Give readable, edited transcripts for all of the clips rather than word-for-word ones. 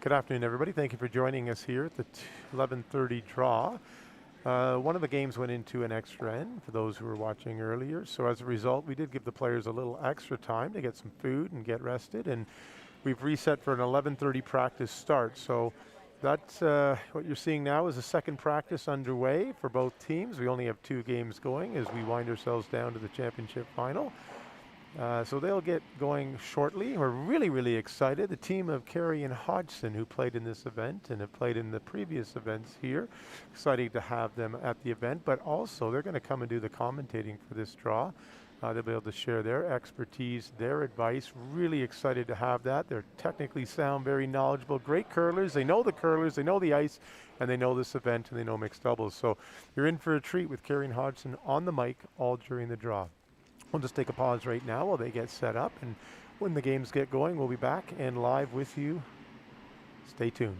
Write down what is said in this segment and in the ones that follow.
Good afternoon, everybody. Thank you for joining us here at the 11:30 draw. One of the games went into an extra end for those who were watching earlier. So as a result, we did give the players a little extra time to get some food and get rested. And we've reset for an 11:30 practice start. So that's what you're seeing now is a second practice underway for both teams. We only have two games going as we wind ourselves down to the championship final. So they'll get going shortly. We're really, really excited. The team of Carey and Hodgson, who played in this event and have played in the previous events here, exciting to have them at the event, but also they're going to come and do the commentating for this draw. They'll be able to share their expertise, their advice. Really excited to have that. They're technically sound, very knowledgeable, great curlers. They know the ice, and they know this event, and they know mixed doubles. So you're in for a treat with Carey and Hodgson on the mic all during the draw. We'll just take a pause right now while they get set up, and when the games get going, we'll be back and live with you. Stay tuned.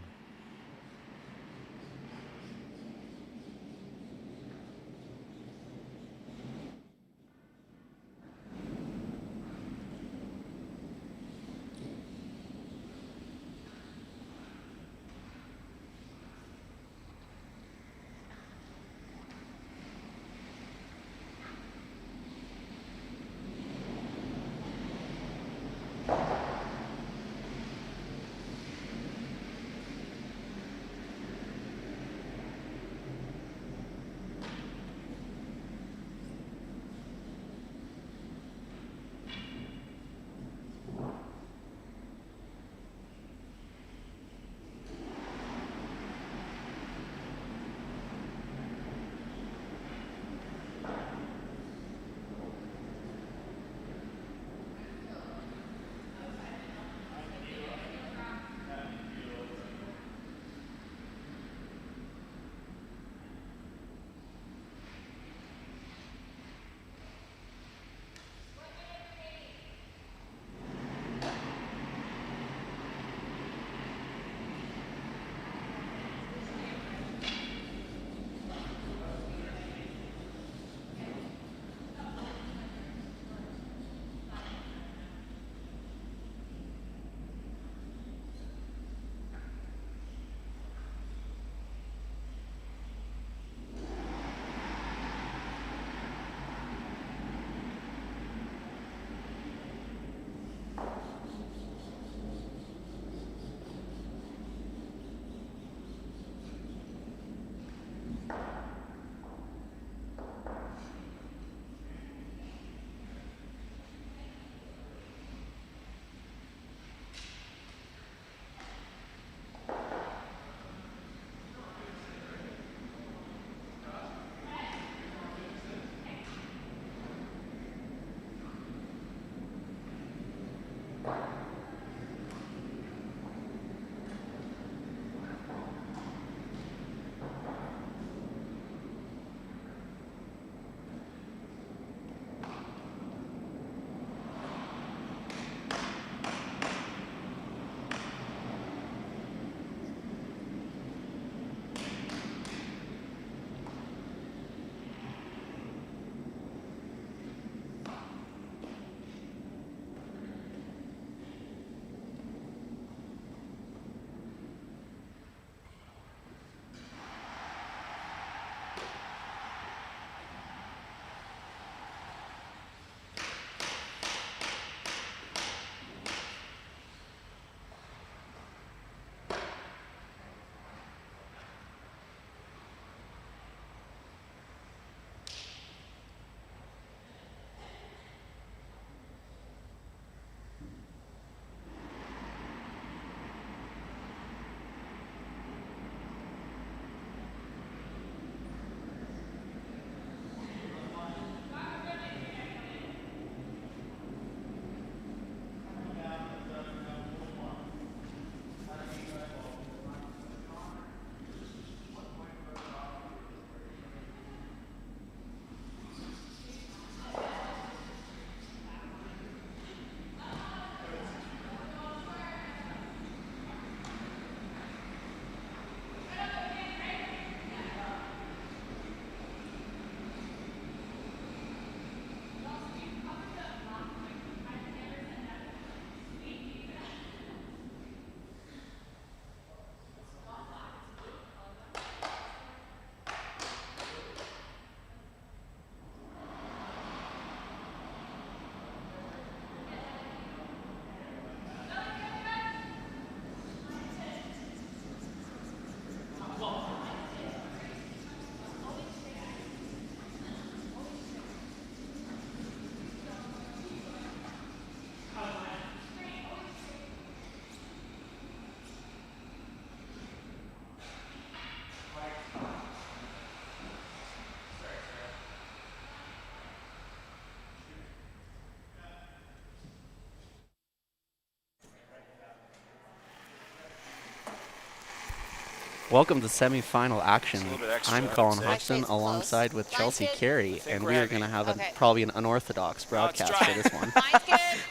Welcome to semifinal action. Extra, I'm Colin I'd Hobson alongside with Chelsea Carey, and we are going to have probably an unorthodox broadcast for this one.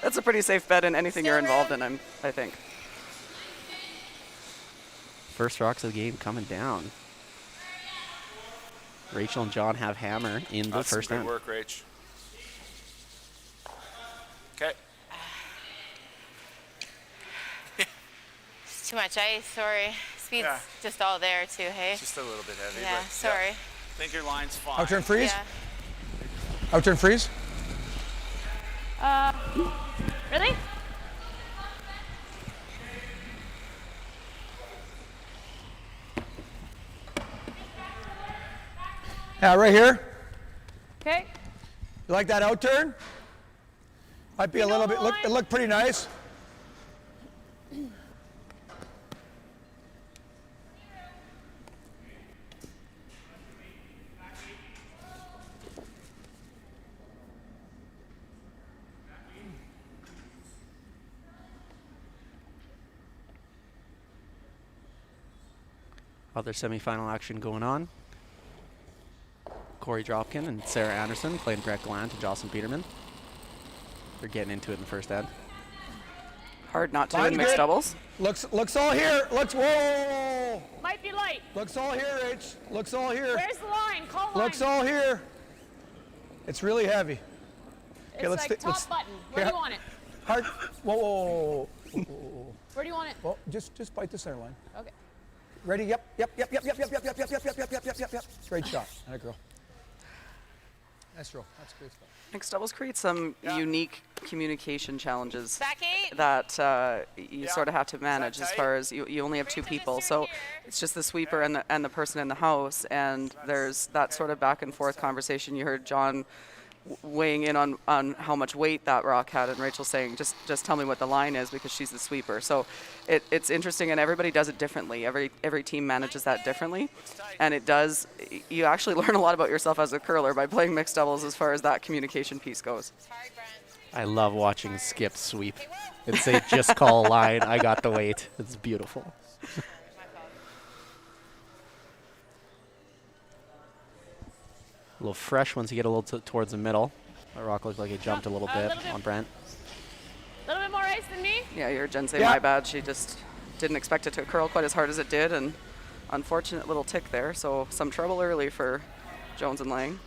That's a pretty safe bet in anything you're involved in, I think. First rocks of the game coming down. Rachel and John have hammer in the first good end. work, Rach. Okay. It's too much ice, sorry. Speed's just all there too, hey? Just a little bit heavy. Yeah, but sorry. I think your line's fine. Outturn freeze? Yeah. Outturn freeze? Really? Yeah, right here. Okay. You like that outturn? Might be a little bit, it looked pretty nice. Other semifinal action going on. Corey Dropkin and Sarah Anderson playing Brett Gallant and Jocelyn Peterman. They're getting into it in the first end. Hard not to in mixed doubles. Looks all here. Whoa! Might be light. Looks all here, Rich. Looks all here. Where's the line? Call line. Looks all here. It's really heavy. It's like top button. Where do you want it? Hard. Whoa. Where do you want it? Well, just bite the center line. Okay. Ready? Yep. Great shot. That girl. Nice roll. That's a great spot. Mixed doubles create some unique communication challenges Back eight. that you sort of have to manage as far as you only have two people. So it's just the sweeper and the person in the house, and there's that sort of back and forth conversation. You heard John weighing in on how much weight that rock had, and Rachel saying, just tell me what the line is because she's the sweeper. So it's interesting, and everybody does it differently. Every team manages that differently, and you actually learn a lot about yourself as a curler by playing mixed doubles as far as that communication piece goes. I love watching Skip sweep. It's a just call line. I got the weight. It's beautiful. A little fresh once you get a little towards the middle. My rock looked like it jumped a little bit on Brent. A little bit more ice than me? Yeah, you heard Jen say, my bad. She just didn't expect it to curl quite as hard as it did, and unfortunate little tick there. So some trouble early for Jones and Laing.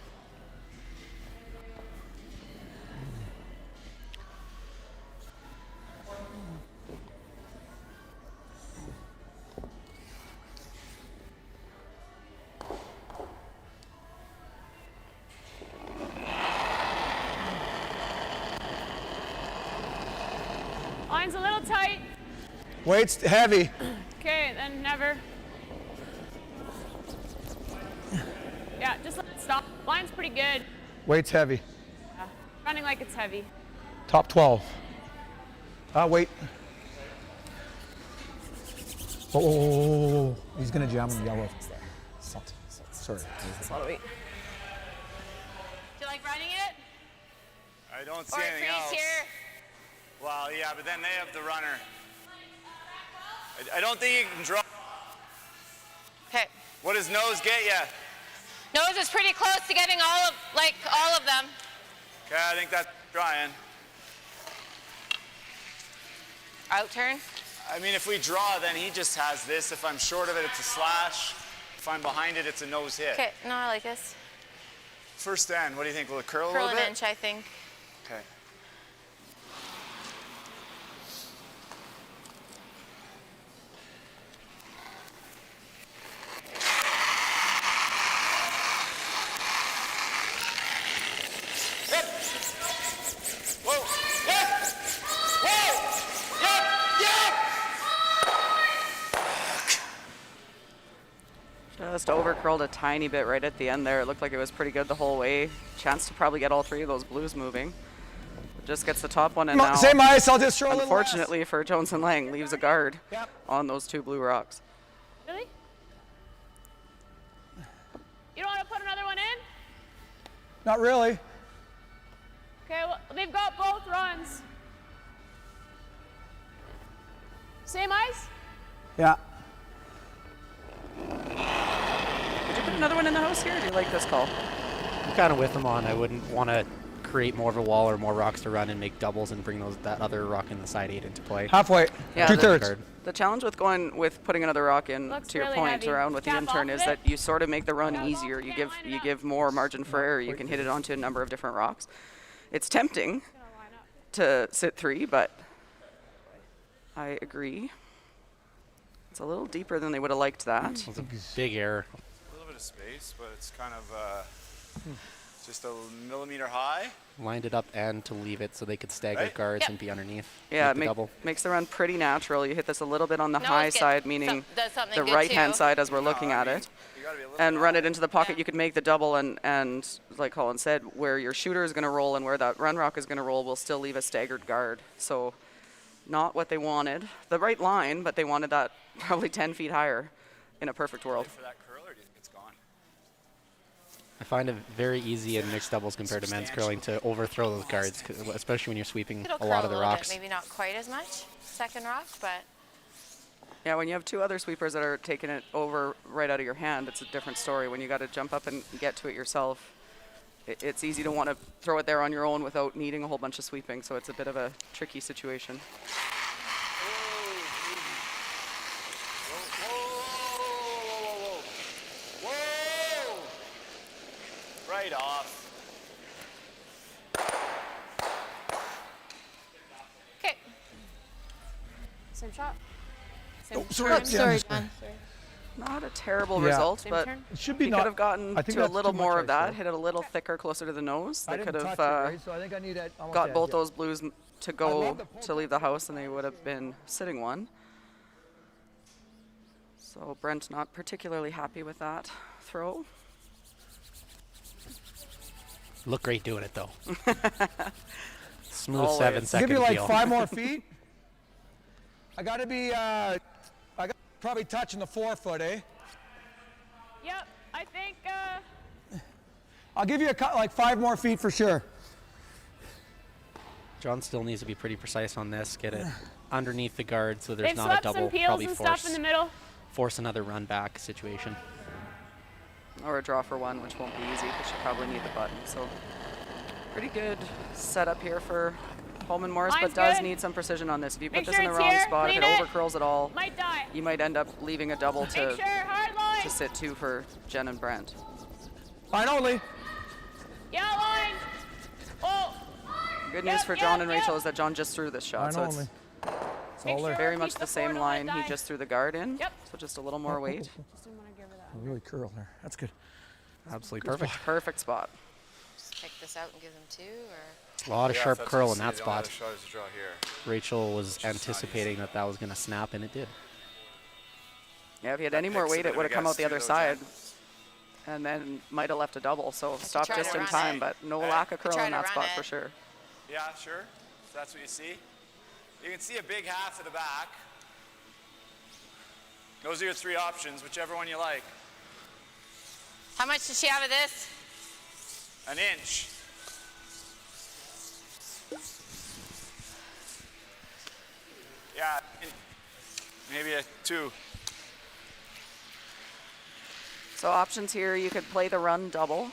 Line's a little tight. Weight's heavy. Okay, then never. Yeah, just let it stop. Line's pretty good. Weight's heavy. Yeah. Running like it's heavy. Top 12. Wait. Oh, he's gonna jam in yellow. Sorry. That's a lot of weight. Do you like running it? I don't see Or anything freeze else. here? Well, yeah, but then they have the runner. I don't think you can draw. Okay. What does nose get you? Nose is pretty close to getting all of them. Okay, I think that's drying. Out turn. I mean, if we draw, then he just has this. If I'm short of it, it's a slash. If I'm behind it, it's a nose hit. Okay, no, I like this. First end, what do you think? Will it curl a Curl little an bit? inch, I think. Okay. Just over curled a tiny bit right at the end there. It looked like it was pretty good the whole way. Chance to probably get all three of those blues moving. Just gets the top one, and now, Same ice, I'll just throw a little unfortunately for Jones and Laing, leaves a guard on those two blue rocks. Really? You don't want to put another one in? Not really. Okay, well, they've got both runs. Same ice? Yeah. another one in the house here? Or do you like this call? I'm kind of with him on. I wouldn't want to create more of a wall or more rocks to run and make doubles and bring that other rock in the side 8 into play. Halfway. Yeah, 2/3. The challenge with putting another rock in, Looks to your really point, heavy. around with the Cap intern, off is of that it. you sort of make the run easier. You Line it up. give more margin for error. You can hit it onto a number of different rocks. It's tempting to sit 3, but I agree. It's a little deeper than they would have liked that. It's a big error. A little bit of space, but it's kind of just a millimeter high. Lined it up and to leave it so they could stagger Right. guards Yep. and be underneath. Yeah, Make the double. makes the run pretty natural. You hit this a little bit on the No, high it's good. side, meaning Does something the good right-hand too. side as we're looking at it. You gotta be a little And bit run high. it into the pocket. Yeah. You could make the double, and like Colin said, where your shooter is going to roll and where that run rock is going to roll will still leave a staggered guard. So not what they wanted. The right line, but they wanted that probably 10 feet higher in a perfect world. For that curl, or do you think it's gone? I find it very easy in mixed doubles compared to men's curling to overthrow those guards, especially when you're sweeping It'll a lot curl of the little rocks. Bit, maybe not quite as much. Second rock, but Yeah, when you have 2 other sweepers that are taking it over right out of your hand, it's a different story. When you got to jump up and get to it yourself, it's easy to want to throw it there on your own without needing a whole bunch of sweeping. So it's a bit of a tricky situation. Whoa! Right off. okay. Same shot. Same sorry. turn. Yeah. Sorry, John. Not a terrible Yeah. result, Same but turn. It should if be you not. could have gotten I think to a that's little too much more of ice, that, though. hit it a little thicker closer to the nose. I They didn't could touch have it, right? So I think I need it almost got edge, both yeah. those blues to love go the pull to leave the house, and they would have been sitting one. So Brent not particularly happy with that throw. Look great doing it though. Smooth Always. 7-second Give me like feel. 5 more feet. I got to be, I got probably touching the 4 foot, eh? Yep. I think. I'll give you like 5 more feet for sure. John still needs to be pretty precise on this. Get it underneath the guard so there's They've not a swept double. some peels Probably and stuff in the middle. force another run back situation. Or a draw for 1, which won't be easy because you probably need the button. So pretty good setup here for Homan Morris, Line's but does good. need some precision on this. If you Make put this sure in the it's wrong here, spot, if it clean it. overcurls at all, Might die. you might end up leaving a double Make sure. Hard line. to sit 2 for Jen and Brent. Line only. Yeah, line. Oh. Good news Yep, for John yep, and Rachel yep. is that John just threw this shot, Line so only. it's Make sure very keep much the same forward line. line He die. just threw the guard in, Yep. so just a little more weight. Just didn't want to give her that. Really curl there. That's good. Absolutely perfect. Perfect spot. Just pick this out and give them 2, or A lot of Yeah, sharp that's curl what in I that see. The only spot. other shot is to draw here. Rachel was is not anticipating that that was going to snap, and it did. Yeah, if he had That any more picks a weight, bit it of would a have come guess out the too, other though, side, Jen. and then might have left a double. So stop try just to in run time, it. but no Hey. lack of curl Try in to that run spot it. for sure. Yeah, sure. So that's what you see. You can see a big half of the back. Those are your 3 options, whichever one you like. how much does she have of this? An inch. Yeah, maybe a 2. So options here, you could play the run double,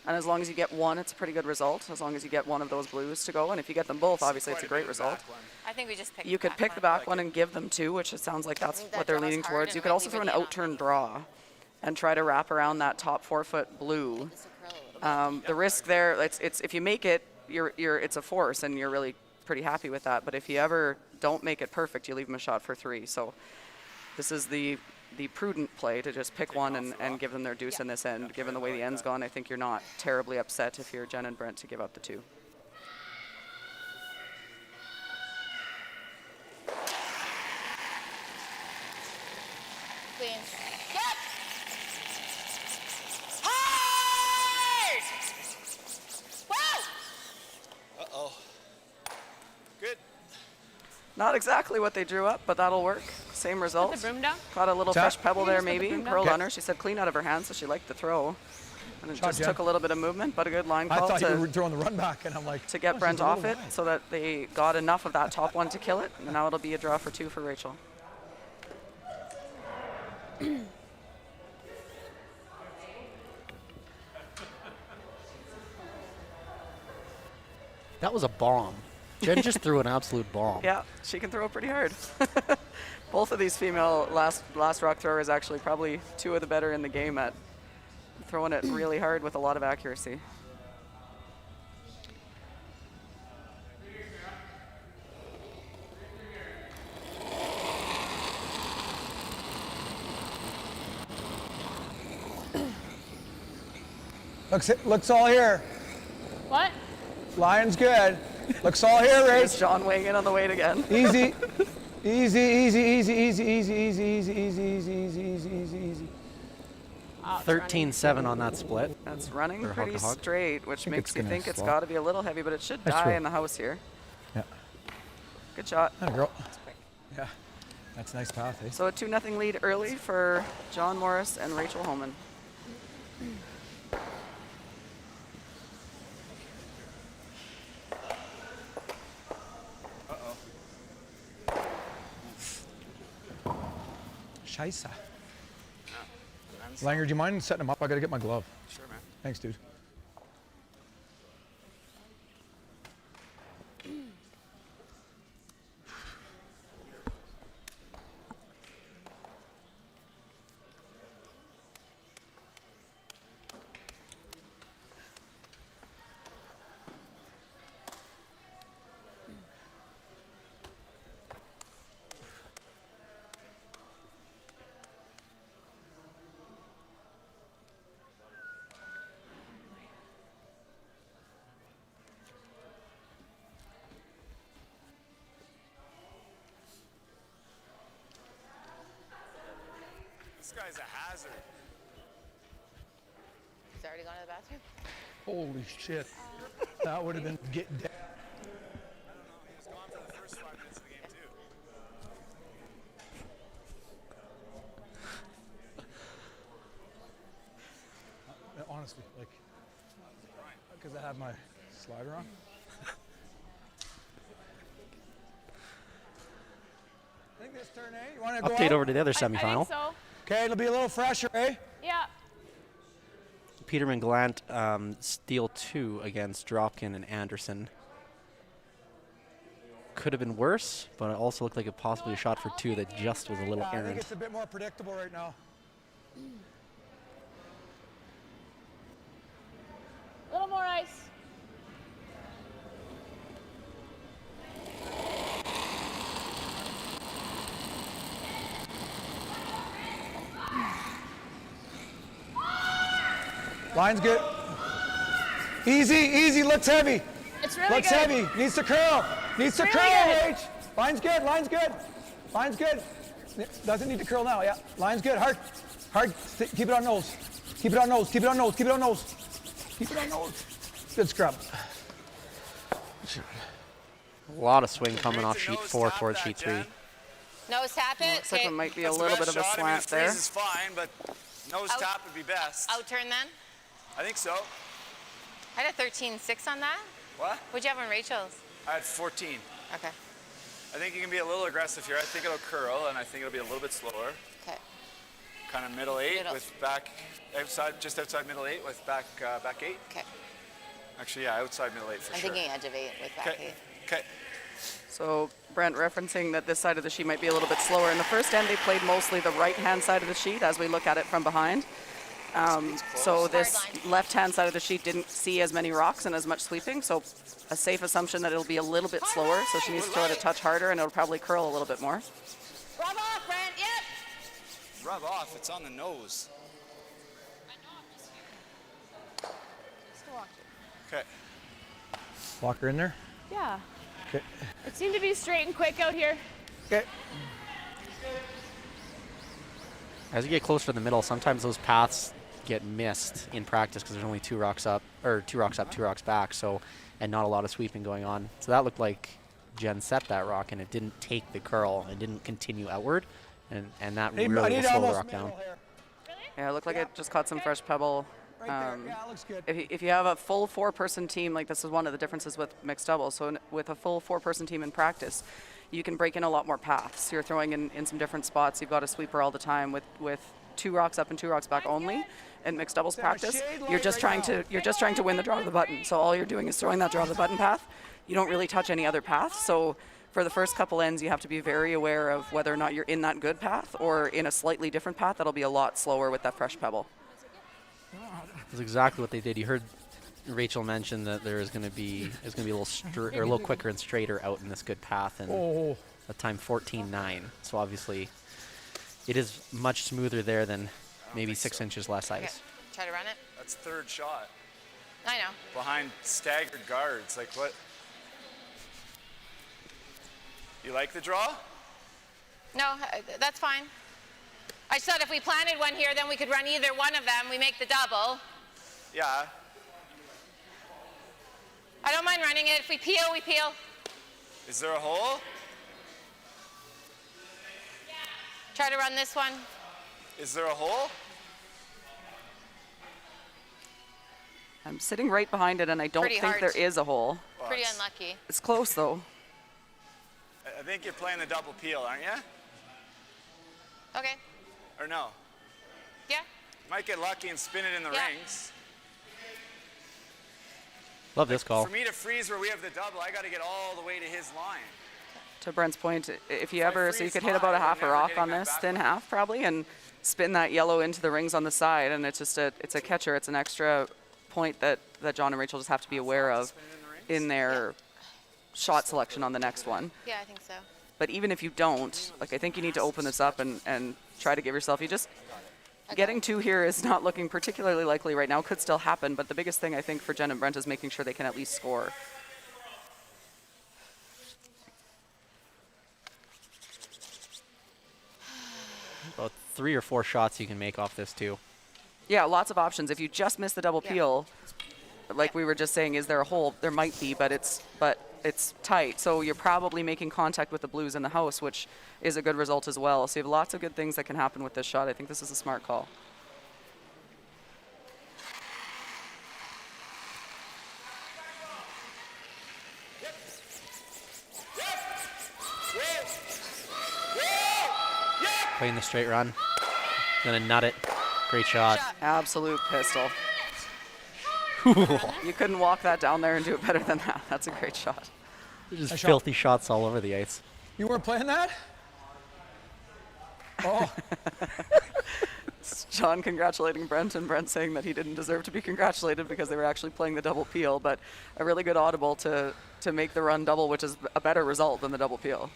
and as long as you get 1, it's a pretty good result. As long as you get 1 of those blues to go, and if you get them both, obviously it's a great result. I think we just pick. You could pick the back one and give them 2, which it sounds like that's think that what they're draw's leaning hard towards. and You could might also leave throw an it in on outturn money. draw and try to wrap around that top 4 foot blue. This will curl a little bit. The risk there, it's if you make it, it's a force, and you're really pretty happy with that. But if you ever don't make it perfect, you leave them a shot for 3. So this is the prudent play to just pick one and give them their deuce in this end. Given the way the end's gone, I think you're not terribly upset if you're Jen and Brent to give up the 2. Clean. Yep. Hard! Woo! Uh-oh. Good. Not exactly what they drew up, but that'll work. Same result. Put the broom down. Caught a little Tap. fresh pebble there Just put the maybe, broom down. curled Okay. on her. She said clean out of her hand, so she liked the throw. And it Shot, just Jen. took a little bit of movement, but a good line I call thought you were to throwing the run back, and I'm like, get oh, Brent she's a off little it wide. so that they got enough of that top one to kill it. And now it'll be a draw for 2 for Rachel. That was a bomb. Jen just threw an absolute bomb. Yeah, she can throw it pretty hard. Both of these female last rock throwers actually probably two of the better in the game at throwing it really hard with a lot of accuracy. Looks all here. What? Lion's good. Looks all here, There's Rach. John weighing in on the weight again. Easy. Easy, easy, easy, easy, easy, easy, easy, easy, easy, easy, easy, easy, easy. 13-7 on that split. That's running Or pretty hug to hug. straight, which think makes it's you gonna think it's flop. got to be a little heavy, but it should That's die true. in the house here. Yeah. Good shot. That girl. Yeah. That's a nice path, eh? So a 2-0 lead early for John Morris and Rachel Homan. Scheisse. Langer, do you mind setting him up? I gotta get my glove. Sure, man. Thanks, dude. This guy's a hazard. He's already gone to the bathroom. Holy shit. That would have been getting dead. He was gone for the first 5 minutes of the game, too. Honestly, like, because I have my slider on. I think this turn, eh? You want to go Update out? over to the other I semifinal. think so. Okay, it'll be a little fresher, eh? Yeah. Peterman Glant steal 2 against Dropkin and Anderson. Could have been worse, but it also looked like it possibly shot for 2 that just was a little Yeah, I think errant. it's a bit more predictable right now. A little more ice. Line's good. Easy, easy, looks heavy. It's really Looks good. heavy. Needs to curl. Needs to Really curl, good. Rach. Line's good, line's good. Line's good. Doesn't need to curl now, yeah. Line's good, hard. Hard, keep it on nose. Keep it on nose, keep it on nose, keep it on nose. Keep it on nose. Good scrub. A lot of swing coming off Great to sheet nose 4 tap towards that, sheet 3. Jen. Nose tap it. Looks like Okay. it might be That's a the little best bit of a shot. I mean, slant there. freeze is fine, but nose Out. tap would be best. Outturn then. I think so. I had a 13-6 on that. What? What'd you have on Rachel's? I had 14. Okay. I think you can be a little aggressive here. I think it'll curl, and I think it'll be a little bit slower. Okay. Kind of middle 8 Middle. with back outside, just outside middle 8 with back 8. Okay. Actually, yeah, outside middle 8 for I'm sure. thinking edge of 8 with back Okay. 8. Okay. So Brent referencing that this side of the sheet might be a little bit slower. In the first end, they played mostly the right-hand side of the sheet as we look at it from behind. So this Hard line. left-hand side of the sheet didn't see as many rocks and as much sweeping. So a safe assumption that it'll be a little bit slower. So she needs to throw it a touch harder, and it'll probably curl a little bit more. Rub off, Brent. Yep. Rub off. It's on the nose. Okay. Walker in there. Yeah. Okay. It seemed to be straight and quick out here. Okay. As you get closer to the middle, sometimes those paths get missed in practice because there's only 2 rocks up, or 2 rocks up, 2 rocks back, so, and not a lot of sweeping going on. So that looked like Jen set that rock and it didn't take the curl, it didn't continue outward, and that I really need will slow the almost rock down. middle here. Yeah, it looked like it just caught some fresh pebble. Right there. Yeah, looks good. If you have a full 4-person team, like this is one of the differences with mixed doubles. So with a full 4-person team in practice, you can break in a lot more paths. You're throwing in some different spots. You've got a sweeper all the time with 2 rocks up and 2 rocks back only. In mixed doubles Is there a practice, shade you're light just right trying to win the draw of the button. So all you're doing is throwing that draw of the button path. you don't really touch any other paths. So for the first couple ends, you have to be very aware of whether or not you're in that good path or in a slightly different path that'll be a lot slower with that fresh pebble. That's exactly what they did. You heard Rachel mention that there is going to be a little quicker and straighter out in this good path, and a time 14.9. So obviously, it is much smoother there than maybe 6 inches less Okay. ice. Try to run it. That's third shot. I know. Behind staggered guards. Like what? You like the draw? No, that's fine. I just thought if we planted one here, then we could run either one of them. We make the double. Yeah. I don't mind running it. If we peel, we peel. Is there a hole? Try to run this one. Is there a hole? I'm sitting right behind it, and I don't Pretty think hard. there is a hole. Well, Pretty it's- unlucky. It's close, though. I think you're playing the double peel, aren't you? Okay. Or no? Yeah. Might get lucky and spin it in the Yeah. rings. Love this call. For me to freeze where we have the double, I got to get all the way to his line. To Brent's point, if you If I ever, so you freeze could hit about a high, half a I'm never rock getting on that this, back thin one. half probably, and spin that yellow into the rings on the side, and it's just it's a catcher. It's an extra point that John and Rachel just have to be aware of Spin it in the rings? in their shot selection on the next one. Yeah, I think so. But even if you don't, like I think you need to open this up and try to give yourself, getting two here is not looking particularly likely right now. Could still happen, but the biggest thing I think for Jen and Brent is making sure they can at least score. About 3 or 4 shots you can make off this too. Yeah, lots of options. If you just miss the double Yeah. peel, like we were just saying, is there a hole? There might be, but it's tight. So you're probably making contact with the blues in the house, which is a good result as well. So you have lots of good things that can happen with this shot. I think this is a smart call. Playing the straight run. Gonna nut it. Great shot. Absolute pistol. You couldn't walk that down there and do it better than that. That's a great shot. Just Nice shot. filthy shots all over the ice. You weren't playing that? Oh, John congratulating Brent, and Brent saying that he didn't deserve to be congratulated because they were actually playing the double peel, but a really good audible to make the run double, which is a better result than the double peel.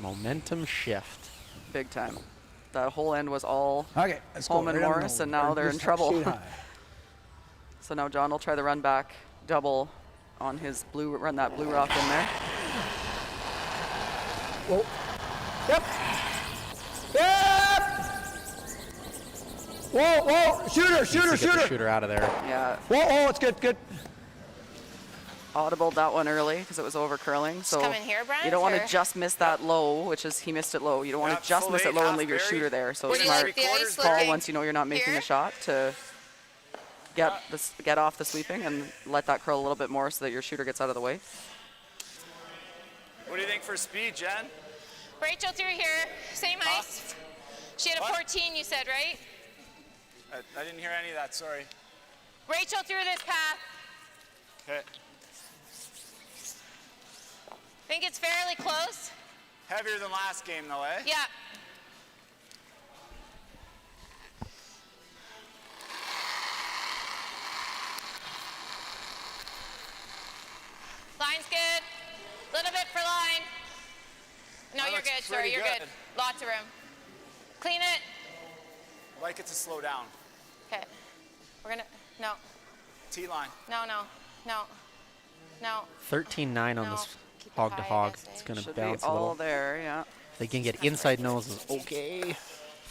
Momentum shift. Big time. That whole end was all okay. Let's go. Holman Right on the Morris, nose. and now Or they're in just trouble. shoot high. So now John will try the run back double on his blue, run that blue rock in there. Whoa. Yep. Yep. Whoa, whoa. Shooter, shooter, Needs to get the shooter. shooter out of there. Yeah, Whoa, oh, it's good, good. audibled that one early because it was over curling. So come in here, Brent, you don't want or- to just miss that low, which is he missed it low. You don't want Yeah, to just full miss it eight, low and half leave your berry. shooter there. So Where do you smart like the ice call looking? once you know you're not making Here? a shot to get off the sweeping and let that curl a little bit more so that your shooter gets out of the way. What do you think for speed, Jen? Rachel through here. Same ice. She had a What? 14, you said, right? I didn't hear any of that, sorry. Rachel through this path. Okay. Think it's fairly close. Heavier than last game, though, eh? Yeah. Line's good. Little bit for line. No, That you're looks good. Sorry, pretty you're good. good. Lots of room. Clean it. I'd like it to slow down. Okay. We're gonna. No. T-line. No. No. No. No. 13.9 on No. this Keep it hog to high, I hog. guess, eh? It's gonna Should be bounce a all little. there, yeah. If they can get inside noses, okay. Okay.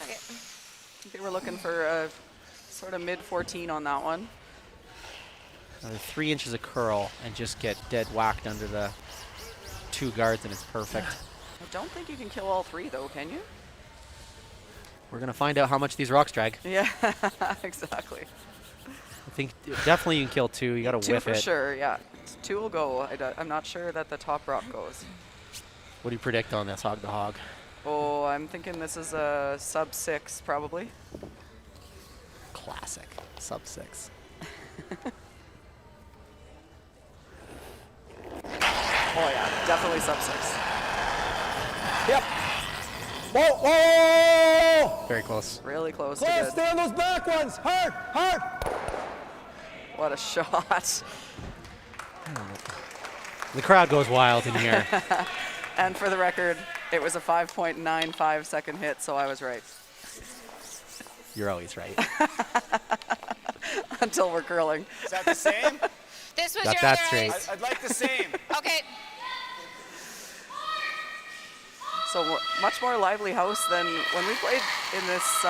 I think they were looking for a sort of mid 14 on that one. Another 3 inches of curl and just get dead whacked under the 2 guards, and it's perfect. I don't think you can kill all 3 though, can you? We're gonna find out how much these rocks drag. Yeah, exactly. I think definitely you can kill 2. You gotta 2 whiff for it. sure, yeah. 2 will go. I'm not sure that the top rock goes. What do you predict on this hog to hog? Oh, I'm thinking this is a sub 6 probably. classic. Sub 6. Oh yeah, definitely sub 6. Yep. Whoa, whoa! Very close. Really close to Close, good. stay on those back ones. Hard, hard. What a shot. The crowd goes wild in here. And for the record, it was a 5.95 second hit, so I was right. You're always right. Until we're curling. Is that the same? This was Got your that other straight. ice. I'd like the same. Okay. So much more lively house than when we played in this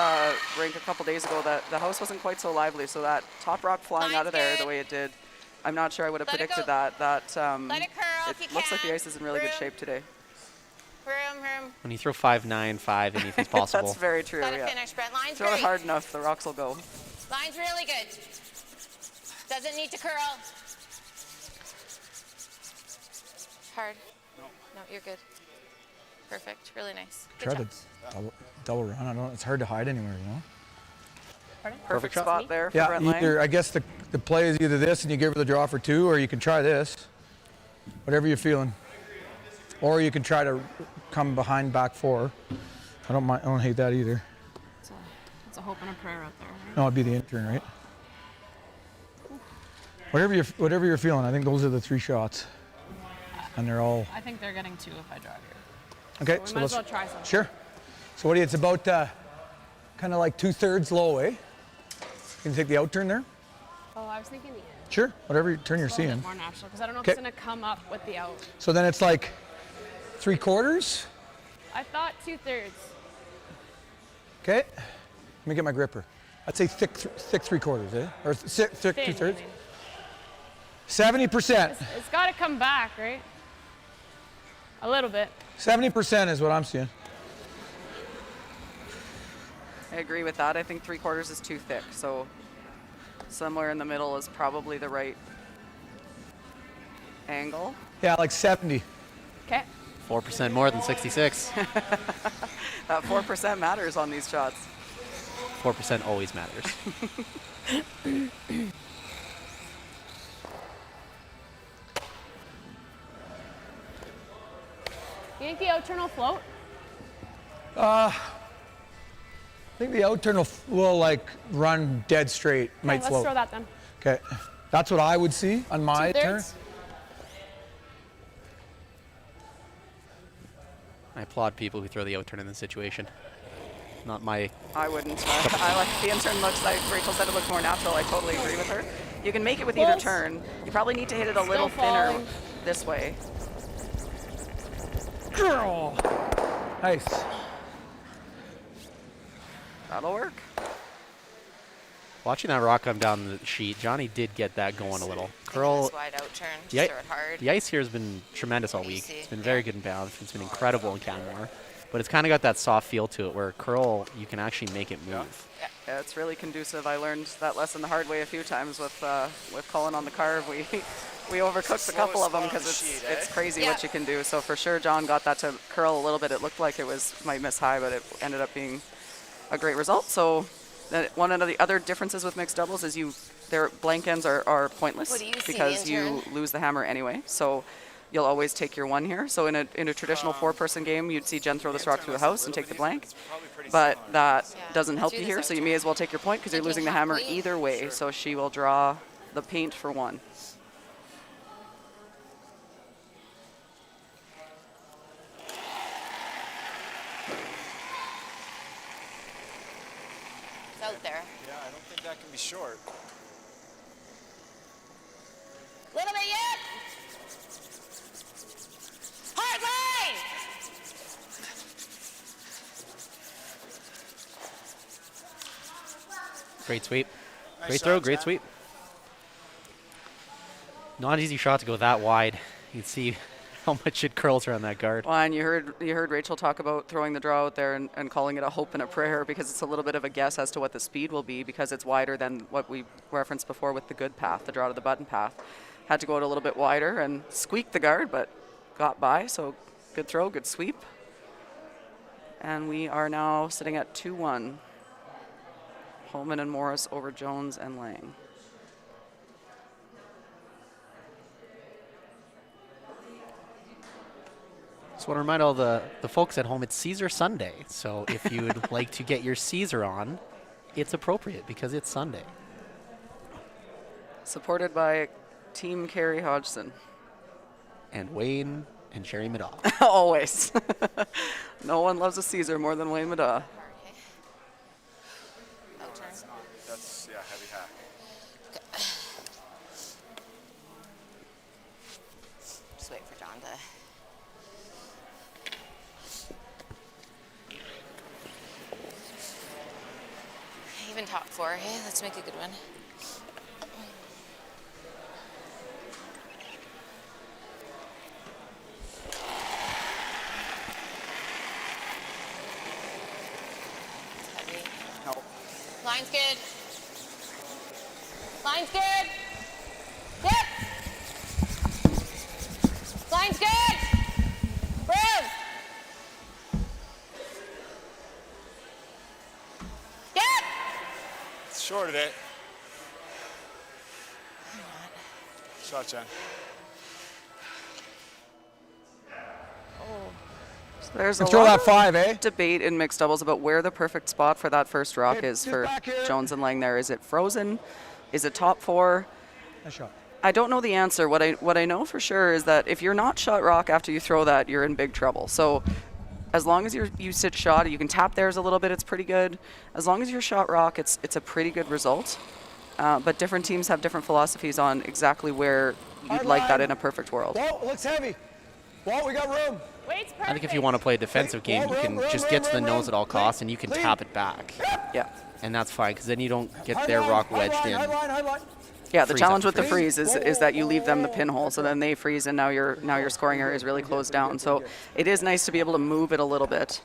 rink a couple days ago. That the house wasn't quite so lively. So that top rock flying out of there the way it did, I'm not sure I would have Let it predicted go. that. Let it curl if It you looks like the can. ice is in really good Room. shape today. Room. When you throw 5.95, anything's possible. That's very true. Let it Yeah. finish, Brett. Line's Throw it great. hard enough, the rocks will go. Line's really good. Doesn't need to curl. Hard. No, you're good. Perfect. Really nice. Good Try job. the double run. I don't. It's hard to hide anywhere, you know. Perfect shot. spot there for Yeah, Brent Laing. either I guess the play is either this and you give her the draw for 2, or you can try this. Whatever you're feeling. Or you can try to come behind back 4. I don't mind. I don't hate that either. It's a hope and a prayer out there. Right? No, it'd be the intern, right? Whatever you're feeling. I think those are the 3 shots, and they're all I think they're getting 2 if I drive here. okay. We might as well try something. Sure. So what do you? It's about kind of like 2/3 low, eh? Can you take the out turn there? Oh, I was thinking the end. Sure. Whatever turn you're A little seeing. bit more natural because I don't know if Okay. it's going to come up with the out. So then it's like 3/4. I thought 2/3. Okay. Let me get my gripper. I'd say thick 3/4, eh? Or thick Thin, 2/3. I mean. 70%. It's got to come back, right? A little bit. 70% is what I'm seeing. I agree with that. I think 3/4 is too thick. So somewhere in the middle is probably the right angle. Yeah, like 70. Okay. 4% more than 66. That 4% matters on these shots. 4% always matters. You think the out turn will float? I think the out turn will like run dead straight. Might Okay, let's float. throw that then. Okay. That's what I would see on my turn. 2/3? I applaud people who throw the out turn in this situation. Not my. I wouldn't. I like the intern looks like Rachel said it looked more natural. I totally agree with her. You can make it with either Close. turn. You probably need to hit it a little Still thinner falling. this way. Girl. Nice. That'll work. Watching that rock come down the sheet, Johnny did get that going a little. Curl. Curl. Wide out turn. Just The, throw it hard. the ice here has been tremendous all week. Easy, It's been yeah. very good in bounce. It's been incredible in Canmore. But it's kind of got that soft feel to it where curl, you can actually make it move. Yeah, it's really conducive. I learned that lesson the hard way a few times with Cullen on the carve. We overcooked a couple of them because it's crazy Yeah. what you can do. So for sure, John got that to curl a little bit. It looked like it might miss high, but it ended up being a great result. So one of the other differences with mixed doubles is their blank ends are pointless What do you see, because the you intern? lose the hammer anyway. So you'll always take your 1 here. So in a traditional 4-person game, you'd see Jen throw this rock through the house and take the blank. But that Yeah, doesn't help do you this here, out so you turn. may as well take your point because you're Thinking losing the hammer halfway. either way. So she will draw the paint for 1. It's out there. Yeah, I don't think that can be short. Little bit yet. Hard line. Great sweep. Nice Great throw, shot, great Jen. sweep. Not an easy shot to go that wide. You can see how much it curls around that guard. Well, and you heard Rachel talk about throwing the draw out there and calling it a hope and a prayer because it's a little bit of a guess as to what the speed will be because it's wider than what we referenced before with the good path, the draw to the button path. Had to go out a little bit wider and squeak the guard, but got by. So good throw, good sweep. And we are now sitting at 2-1. Homan and Morris over Jones and Laing. Just want to remind all the folks at home, it's Caesar Sunday. So if you would like to get your Caesar on, it's appropriate because it's Sunday. Supported by Team Carrie Hodgson. And Wayne and Sherry Madaw. Always. No one loves a Caesar more than Wayne Madaw. That's, yeah, heavy hack. Just wait for John to. Even top 4. Hey, let's make a good one. Line's good. Line's good. Yep. Line's good. Broom. Yep. It's short of it. Shot, Jen. There's a Throw lot that 5, eh? of debate in mixed doubles about where the perfect spot for that first rock Hey, is get for back here. Jones and Laing there. Is it frozen? Is it top 4? Nice shot. I don't know the answer. What I know for sure is that if you're not shot rock after you throw that, you're in big trouble. So as long as you sit shot, you can tap theirs a little bit, it's pretty good. As long as you're shot rock, it's a pretty good result. But different teams have different philosophies on exactly where you'd Hard like that line. in a perfect world. Walt, looks heavy. Walt, we got room. Weight's perfect. I think if you want to play a defensive game, you can just get to the nose at all costs and you can tap it back. Yeah. And that's fine because then you don't get Hard their line, rock hard wedged line, in. hard line, hard line. Yeah, the Freeze challenge up, with the freeze. freeze is that you leave them the pinhole, so then they freeze, and now your scoring area is really closed down. So it is nice to be able to move it a little bit.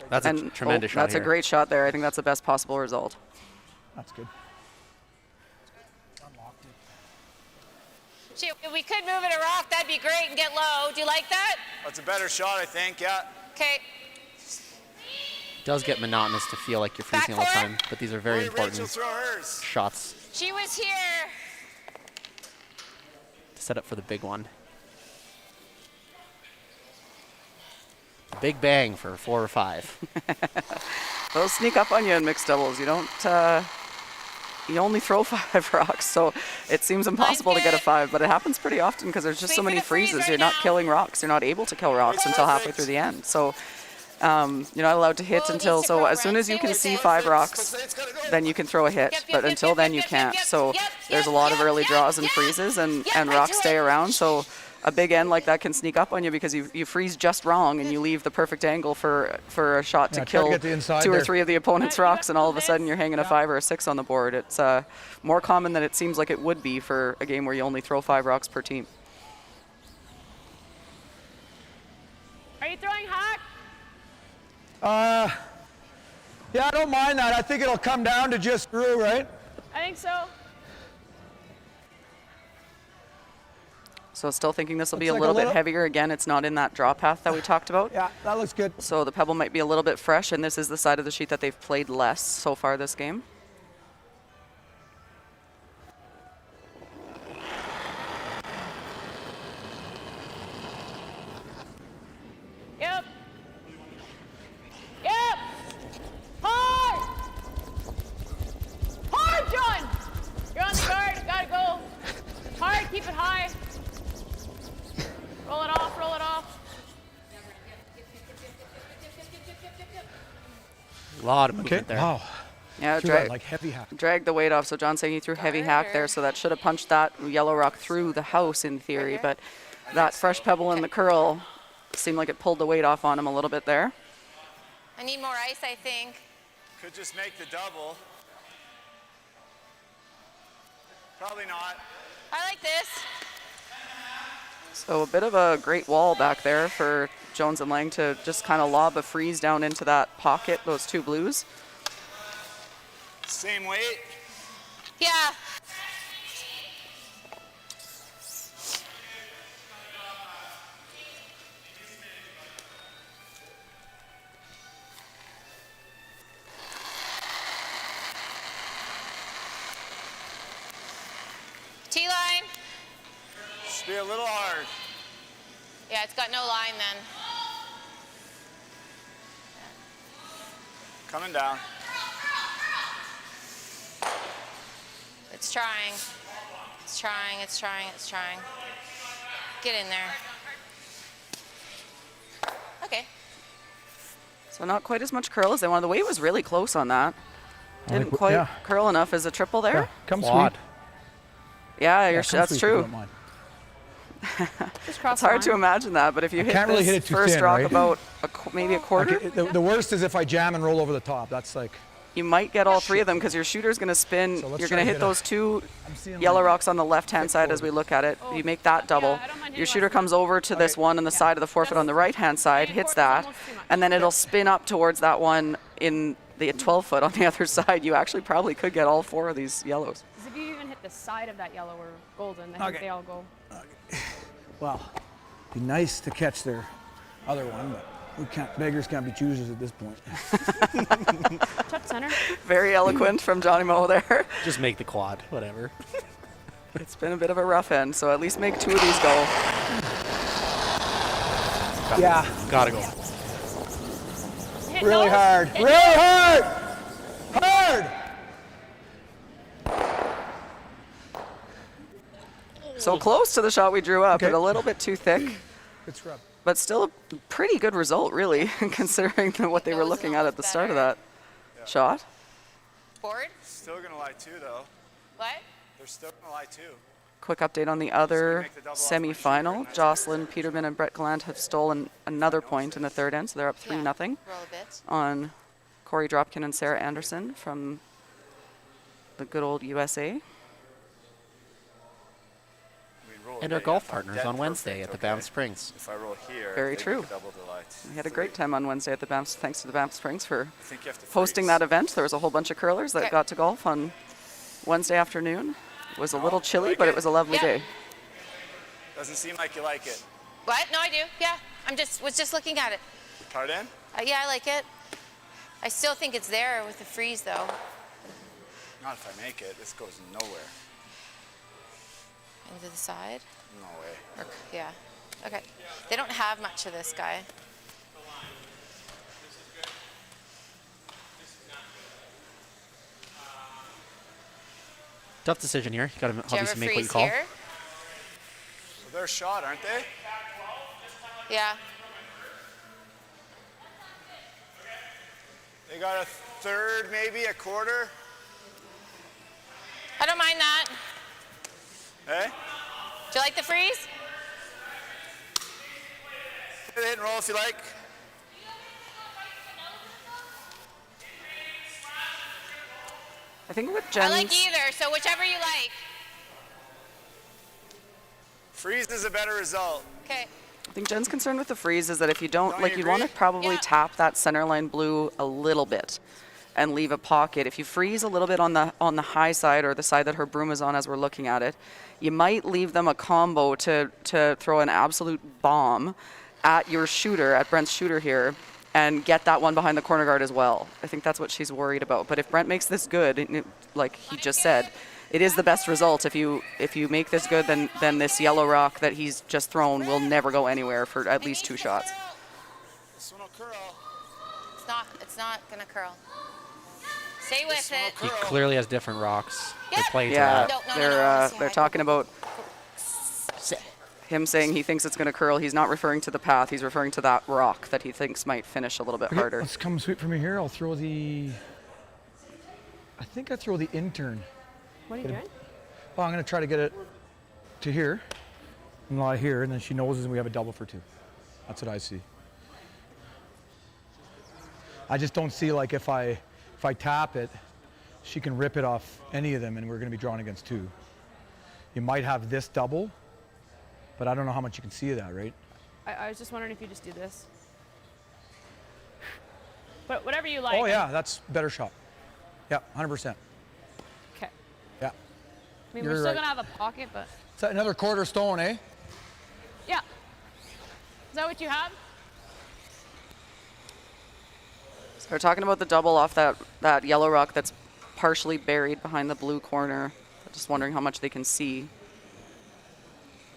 That's a tremendous shot That's here. a great shot there. I think that's the best possible result. That's good. Gee, if we could move it a rock, that'd be great and get low. Do you like that? That's a better shot, I think, yeah. Okay. Does get monotonous to feel like you're freezing all the Back four. time, but these are very Rachel important throw hers. shots She was here. to set up for the big one. Big bang for 4 or 5. Those sneak up on you in mixed doubles. You don't. You only throw 5 rocks, so it seems impossible to get a 5. But it happens pretty often because there's just so Wait for many the freeze freezes. right You're not now. killing rocks. You're not able to kill rocks until halfway through the end. So you're not allowed to hit Oh, until. needs to So grow as soon right. as you Stay can with see it. 5 rocks, then you can throw a hit. Yep, But yep, until yep, then, yep, you yep, can't. yep, So yep, there's a yep, lot of yep, early yep, draws and yep, freezes, and yep, rocks right to stay it. around. So a big end like that can sneak up on you because you freeze just wrong and you leave the perfect angle for a shot to Yeah, try to kill get the inside 2 or there. 3 of the opponent's You got rocks, and all of a this. sudden you're hanging a 5 or a 6 on the board. It's more common than it seems like it would be for a game where you only throw 5 rocks per team. Are you throwing hack? Yeah, I don't mind that. I think it'll come down to just screw, right? I think so. So still thinking this will be Looks a like little a bit little- heavier. Again, it's not in that draw path that we talked about. Yeah, that looks good. So the pebble might be a little bit fresh, and this is the side of the sheet that they've played less so far this game. Yep. Yep. Hard. Hard, John. You're on the guard. Gotta go. Hard. Keep it high. Roll it off. Roll it off. A lot of movement there. Wow. Yeah, Threw that like heavy hack. drag the weight off. So John's saying he threw heavy hack there, so that should have punched that yellow rock through the house in theory, but that fresh pebble in the curl seemed like it pulled the weight off on him a little bit there. I need more ice, I think. Could just make the double. Probably not. I like this. So a bit of a great wall back there for Jones and Laing to just kind of lob a freeze down into that pocket, those 2 blues. Same weight. Yeah. Should be a little hard. Yeah, it's got no line then. Coming down. It's trying. It's trying, it's trying, it's trying. Get in there. Okay. So not quite as much curl as they wanted. The weight was really close on that. Didn't Like, quite yeah. curl enough as a triple there. Yeah, come Quad. sweep. Yeah, Yeah, come that's sweep if you true. don't mind. Just cross It's hard the to line. imagine that, but if you hit can't really this hit it too first thin, rock right? about maybe a quarter, Okay, the worst is if I jam and roll over the top. That's like, you might get all three of them because your shooter's going to spin. So let's You're try going to to hit get a- those two I'm seeing yellow like rocks on the left-hand side as we look at it. You make that double. I don't mind hitting Your shooter less than comes over to this one on the side of the forfeit on the right-hand side, hits that, and then it'll spin up towards that one in the 12-foot on the other side. You actually probably could get all four of these yellows. Because if you even hit the side of that yellow or golden, I think Okay. they all go. well, be nice to catch their other one, but beggars can't be choosers at this point. Touch center. Very eloquent from Johnny Moe there. Just make the quad, whatever. It's been a bit of a rough end, so at least make two of these go. Yeah, Gotta go. Hit really nose. hard. Hit Really hard! Hard! So close to the shot we drew up, Okay. but a little bit too thick. Good scrub. But still a pretty good result, really, considering what they were Nose is looking at almost the start of better. that shot. Board? Still gonna lie two though. What? They're still gonna lie two. Quick update on the other make the double off my semi-final. shooter, nice. Jocelyn Peterman and Brett Gallant have stolen another point in the third end, so they're up 3-0 Roll a bit. on Corey Dropkin and Sarah Anderson from the good old USA. And our golf partners on Wednesday at the Banff Springs. If I roll here, Very they true. make a double delight. We had a great time on Wednesday at the Banff, thanks to the Banff Springs for I think you have to hosting freeze. that event. There was a whole bunch of curlers that Okay. got to golf on Wednesday afternoon. It was a little chilly, like but it? it was a lovely Yeah. day. Doesn't seem like you like it. What? No, I do. Yeah. Was just looking at it. Pardon? Yeah, I like it. I still think it's there with the freeze though. Not if I make it. This goes nowhere. Into the side. No way. Or, yeah. Okay. They don't have much of this guy. Tough decision here. You gotta Do you ever obviously make what you freeze call. here? Well, they're shot, aren't they? Yeah. They got a third, maybe a quarter. I don't mind that. Hey? Do you like the freeze? Hit and roll if you like. I think with I Jen's, like either, so whichever you like. Freeze is a better result. Okay. I think Jen's concern with the freeze is that if you don't, Don't like, you you'd want to agree? probably Yeah. tap that center line blue a little bit and leave a pocket. If you freeze a little bit on the high side or the side that her broom is on as we're looking at it, you might leave them a combo to throw an absolute bomb at your shooter, at Brent's shooter here, and get that one behind the corner guard as well. I think that's what she's worried about. But if Brent makes this good, like he just said, it is the best result. If you make this good, then this yellow rock that he's just thrown will never go anywhere for at least two shots. This one will curl. It's not gonna curl. Stay with it. He clearly has different rocks. They're Yep. playing to Yeah, that. No, they're talking about him saying he thinks it's going to curl. He's not referring to the path. He's referring to that rock that he thinks might finish a little bit Okay, harder. let's come sweep for me here. I'll throw the. I think I throw the intern. What are you doing? Well, I'm going to try to get it to here and lie here, and then she noses, and we have a double for two. That's what I see. I just don't see, like, if I tap it, she can rip it off any of them, and we're going to be drawn against two. You might have this double, but I don't know how much you can see of that, right? I was just wondering if you just do this. But whatever you like. Oh, yeah, that's a better shot. Yeah, 100%. Okay. Yeah. I mean, You're we're still right. gonna have a pocket, but Is that another quarter stone, eh? yeah. Is that what you have? So we're talking about the double off that yellow rock that's partially buried behind the blue corner. Just wondering how much they can see.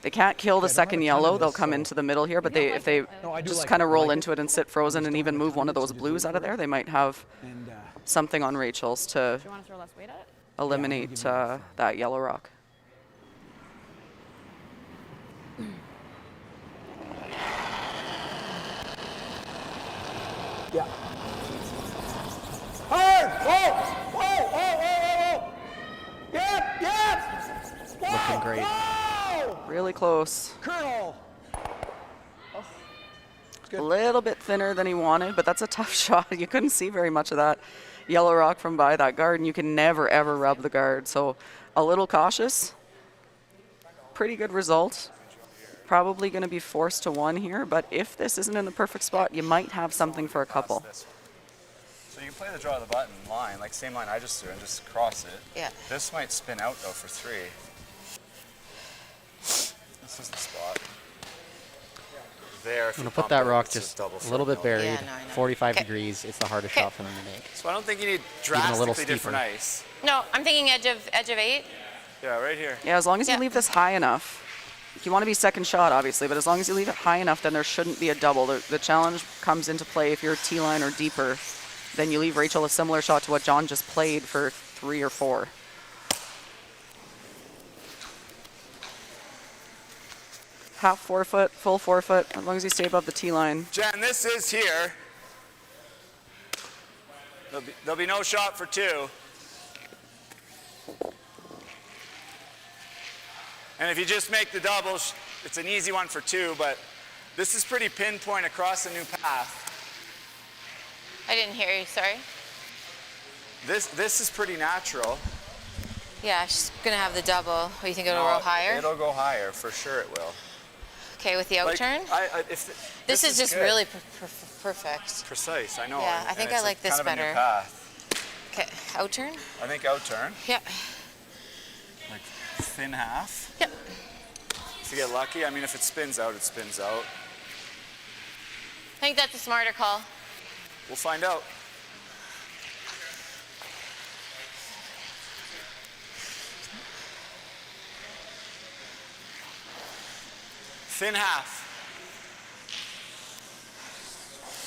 They can't kill the Yeah, I don't second have a ton of yellow. They'll this, come so- into the middle here, but if they No, I do just like kind it. of I roll like into it and sit frozen and even move one of those blues out of there, they might have And something on Rachel's to Do you want to throw less weight at it? eliminate that yellow rock. yeah. Hard! Whoa! Whoa! Whoa! Whoa! Whoa! Yep! Yep! Whoa! Looking great. Whoa! Really close. Curl! A little bit thinner than he wanted, but that's a tough shot. You couldn't see very much of that yellow rock from by that guard, and you can never, ever rub the guard. So a little cautious. Pretty good result. Probably going to be forced to one here, but if this isn't in the perfect spot, you might have something for a couple. So you can play the draw the button line, like same line I just threw, and just cross it. Yeah. This might spin out though for 3. This is the spot. There, if I'm you going to put pump that it, rock it's just double a little bit foot. buried, Yeah, no, I know. 45 Okay. degrees. It's the hardest Okay. shot for them to make. So I don't think you need a little drastically different steeper. ice. No, I'm thinking edge of 8. Yeah, right here. Yeah, as long as you Yeah. leave this high enough. You want to be second shot, obviously, but as long as you leave it high enough, then there shouldn't be a double. The challenge comes into play if you're T-line or deeper. Then you leave Rachel a similar shot to what John just played for 3 or 4. Half 4 foot, full 4 foot, as long as you stay above the T-line. Jen, this is here. There'll be no shot for 2. And if you just make the doubles, it's an easy one for 2, but this is pretty pinpoint across a new path. I didn't hear you, sorry. This is pretty natural. Yeah, she's going to have the double. What, do you think it'll No, roll higher? It'll go higher, for sure it will. Okay, with the out Like, turn? This is just good. really perfect. Precise, I know. Yeah, and- I think and it's I like this kind of a new better. path. Okay, out turn? I think out turn, Yeah. like thin half. Yep. If you get lucky, I mean, if it spins out, it spins out. I think that's a smarter call. We'll find out. Thin half.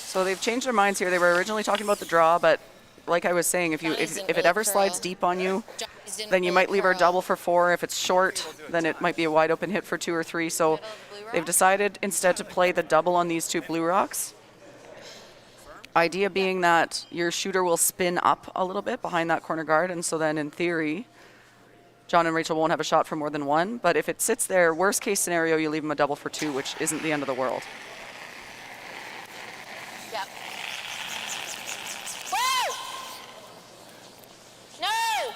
So they've changed their minds here. They were originally talking about the draw, but like I was saying, if Johnny's didn't it really ever slides curl. deep on you, Johnny's didn't then you really might leave her curl. double for 4. If it's short, then it might be a wide open hit for 2 or 3. So Middle of the blue they've rock? decided instead to play the double on these 2 blue rocks. Idea being that your shooter will spin up a little bit behind that corner guard, and so then in theory, John and Rachel won't have a shot for more than 1. But if it sits there, worst case scenario, you leave them a double for 2, which isn't the end of the world. Yep. Woo! No!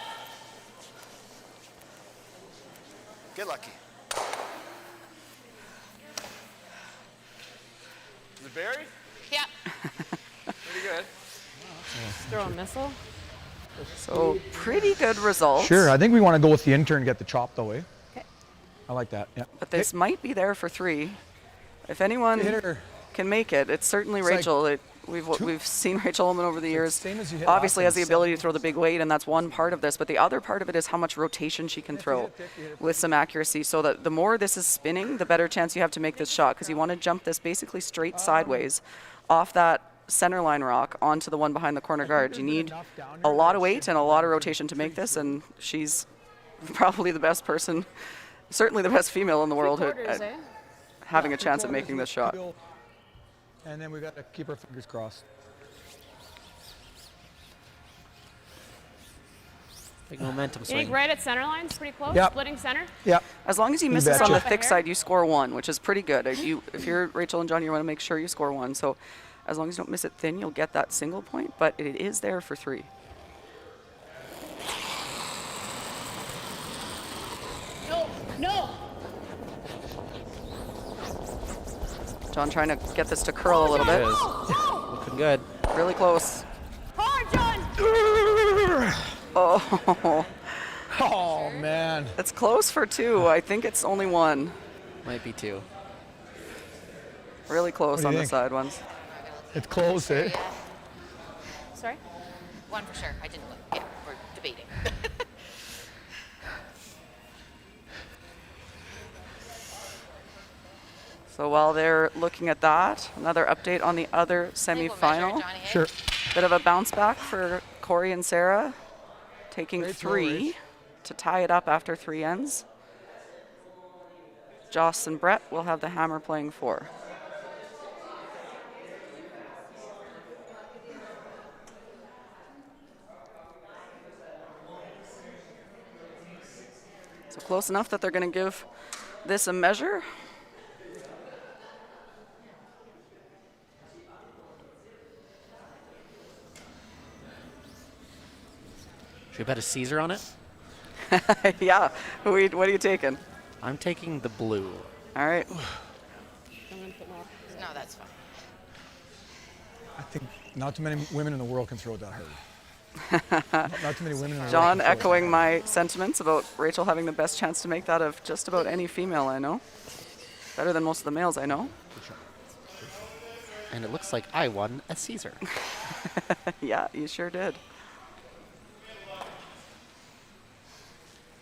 Get lucky. Is it buried? Yep. Pretty good. Throw a missile. So pretty good results. Sure, I think we want to go with the intern and get the chop though, eh? Okay. I like that, yeah. But this might be there for 3. If anyone Hit her. can make it, it's certainly It's like Rachel. We've seen Rachel Homan over the years. same as you hit Obviously last has the time, ability to throw the big weight, and that's one part of this. But the other part of it is how much rotation she can throw with some accuracy. So that the more this is spinning, the better chance you have to make this shot, because you want to jump this basically straight sideways off that center line rock onto the one behind the corner guard. You need a lot of weight and a lot of rotation to make this, and she's probably the best person, certainly the best female in the world Quarters, at having a chance at making this shot. And then we got to keep our fingers crossed. Big momentum You think swing. right at center line's pretty close? Yep. Splitting center? Yep. As long as you miss this betcha. on the Off a thick hair? side, you score 1, which is pretty good. If you're Rachel and John, you want to make sure you score 1. So as long as you don't miss it thin, you'll get that single point, but it is there for 3. No, no. John trying to get this to curl a little bit. It is. Oh, Looking good. Really close. hard, John. Oh, Oh, man. it's close for 2. I think it's only 1. Might be 2. Really close What do on you the think? side ones. It's close, eh? Yeah. Sorry? One for sure. I didn't look. Yeah, we're debating. So while they're looking at that, another update on the other I think we'll measure it, semifinal. Johnny, hey? Sure. Bit of a bounce back for Corey and Sarah, taking Great throw, 3 Rach. to tie it up after 3 ends. Joss and Brett will have the hammer playing 4. So close enough that they're going to give this a measure. Should we bet a Caesar on it? Yeah. What are you taking? I'm taking the blue. All right. No, that's fine. I think not too many women in the world can throw it that hard. Not too many women in the world. John can throw it echoing that my sentiments about Rachel having the best chance to make that of just about any female I know. Better than most of the males I know. And it looks like I won a Caesar. Yeah, you sure did.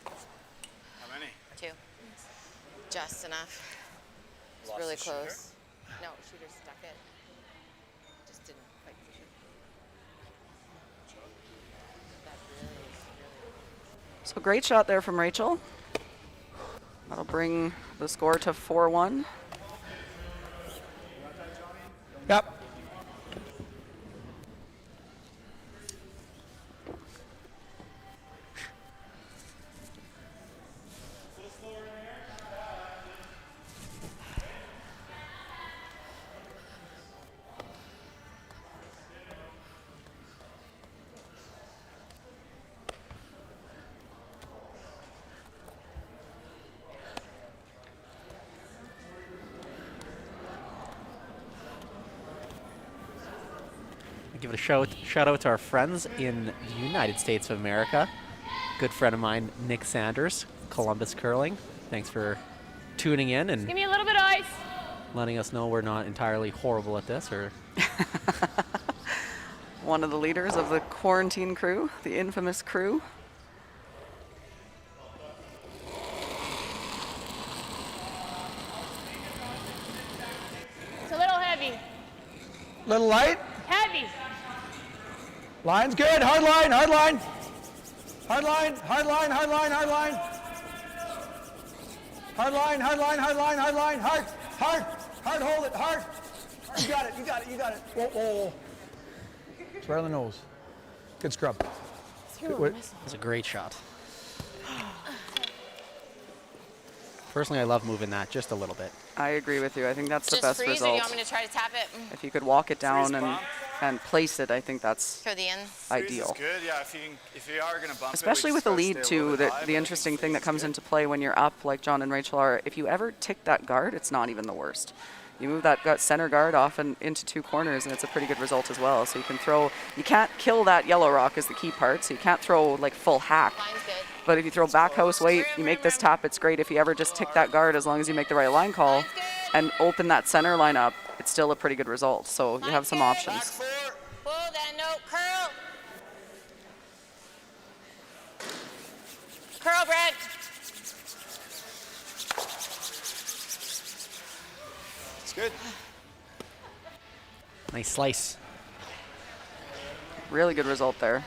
How many? 2. Just enough. It's Lost really the shooter? close. No, shooter stuck it. Just didn't quite shoot. That really is So great shot there from Rachel. That'll bring the score to 4-1. Yep. Give it a shout out to our friends in the United States of America. Good friend of mine, Nick Sanders, Columbus Curling. Thanks for tuning in and Give me a little bit of ice. letting us know we're not entirely horrible at this. Or One of the leaders of the quarantine crew, the infamous crew. It's a little heavy. Little light. Heavy. Line's good. Hard line. Hard line. Hard line. Hard line. Hard line. Hard line. Hard line. Hard line. Hard line. Hard line. Hard. Hard. Hard. Hold it. Hard. You got it. You got it. You got it. Whoa, whoa, whoa. It's right on the nose. Good scrub. Wait. it's a great shot. Personally, I love moving that just a little bit. I agree with you. I think that's the just best freeze, or result. do you want me to try to tap it If you could walk it down Freeze bump. and place it, I think that's for the end? Freeze ideal. is good. Yeah, if you are gonna bump Especially it, with the lead too, the interesting thing that comes into play when you're up, like John and Rachel are, if you ever tick that guard, it's not even the worst. You move that center guard off and into 2 corners, and it's a pretty good result as well. So you can throw, you can't kill that yellow rock is the key part, so you can't throw like full hack. Line's good. But if you throw back house weight, you make this tap, it's great. If you ever just tick that guard, as long as you make the right line call and open that center line up, it's still a pretty good result. So you have some Line's Back options. 4. Pull, then no, curl. Curl, Brett. It's good. Nice slice. Really good result there.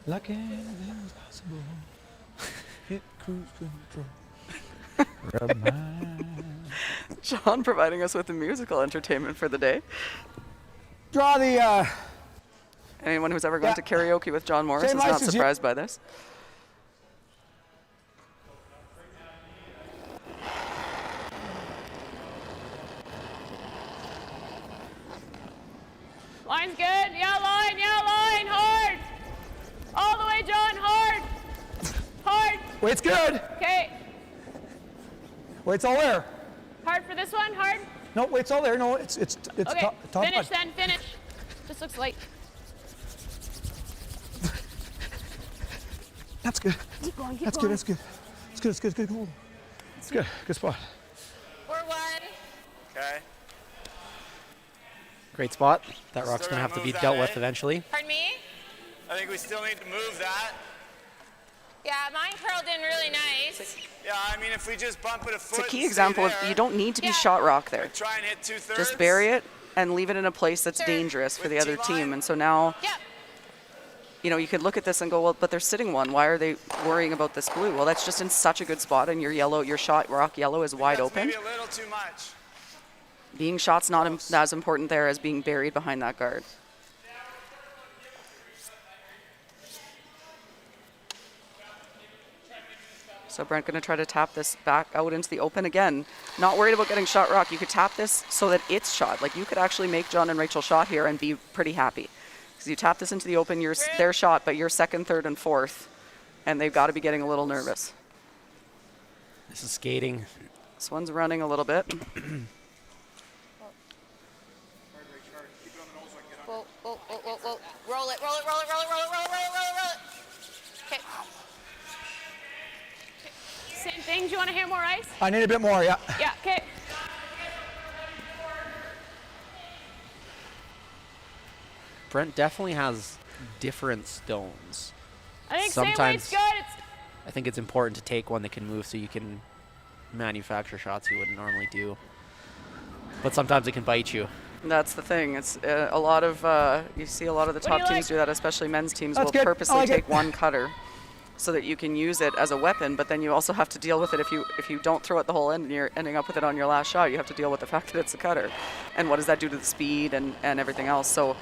Like anything's possible. Hit cruise control. Rub mine. John providing us with the musical entertainment for the day. Draw the. Anyone who's ever gone Yeah. to karaoke with John Morris Same is not license, you- surprised by this. Line's good. Yeah, line, hard. All the way, John, hard. Hard. Weight's good. Okay. Weight's all there. Hard for this one, hard. No, weight's all there. No, it's Okay, top finish button. then, finish. Just looks light. That's good. Keep going, keep That's going. good. That's good. It's good. It's good. It's good. Cool. It's good. Good spot. 4-1. Okay. Great spot. That Still rock's going to gotta have to be move dealt that, with eh? eventually. Pardon me? I think we still need to move that. Yeah, mine curled in really nice. Yeah, I mean, if we just bump it a It's foot a and key stay example of there, you don't need to be Yeah. shot rock there. try and hit 2/3. Just bury it and leave it in a place that's Sure. dangerous for With the other T-line? team. And so now, Yep. you know, you could look at this and go, well, but they're sitting one. Why are they worrying about this blue? Well, that's just in such a good spot, and your yellow, your shot rock yellow is wide That's open. maybe a little too much. Being shot's not as important there as being buried behind that guard. So Brent going to try to tap this back out into the open again. Not worried about getting shot rock. You could tap this so that it's shot. Like you could actually make John and Rachel shot here and be pretty happy. Because you tap this into the open, they're shot, but you're second, third, and fourth. And they've got to be getting a little nervous. This is skating. This one's running a little bit. Whoa, whoa, whoa, whoa, whoa. Roll it, roll it, roll it, roll it, roll it, roll it, roll it, roll it, roll it. Okay. Same thing. Do you want to hear more ice? I need a bit more, yeah. Yeah, okay. Brent definitely has different stones. I think same weight's Sometimes- good. I think it's important to take one that can move so you can manufacture shots you wouldn't normally do. But sometimes it can bite you. That's the thing. It's a lot of, you see a lot of the What do top you teams like? do that, especially men's teams That's will good. I purposely like it. take one cutter so that you can use it as a weapon, but then you also have to deal with it if you don't throw it the whole end and you're ending up with it on your last shot. You have to deal with the fact that it's a cutter. And what does that do to the speed and everything else? So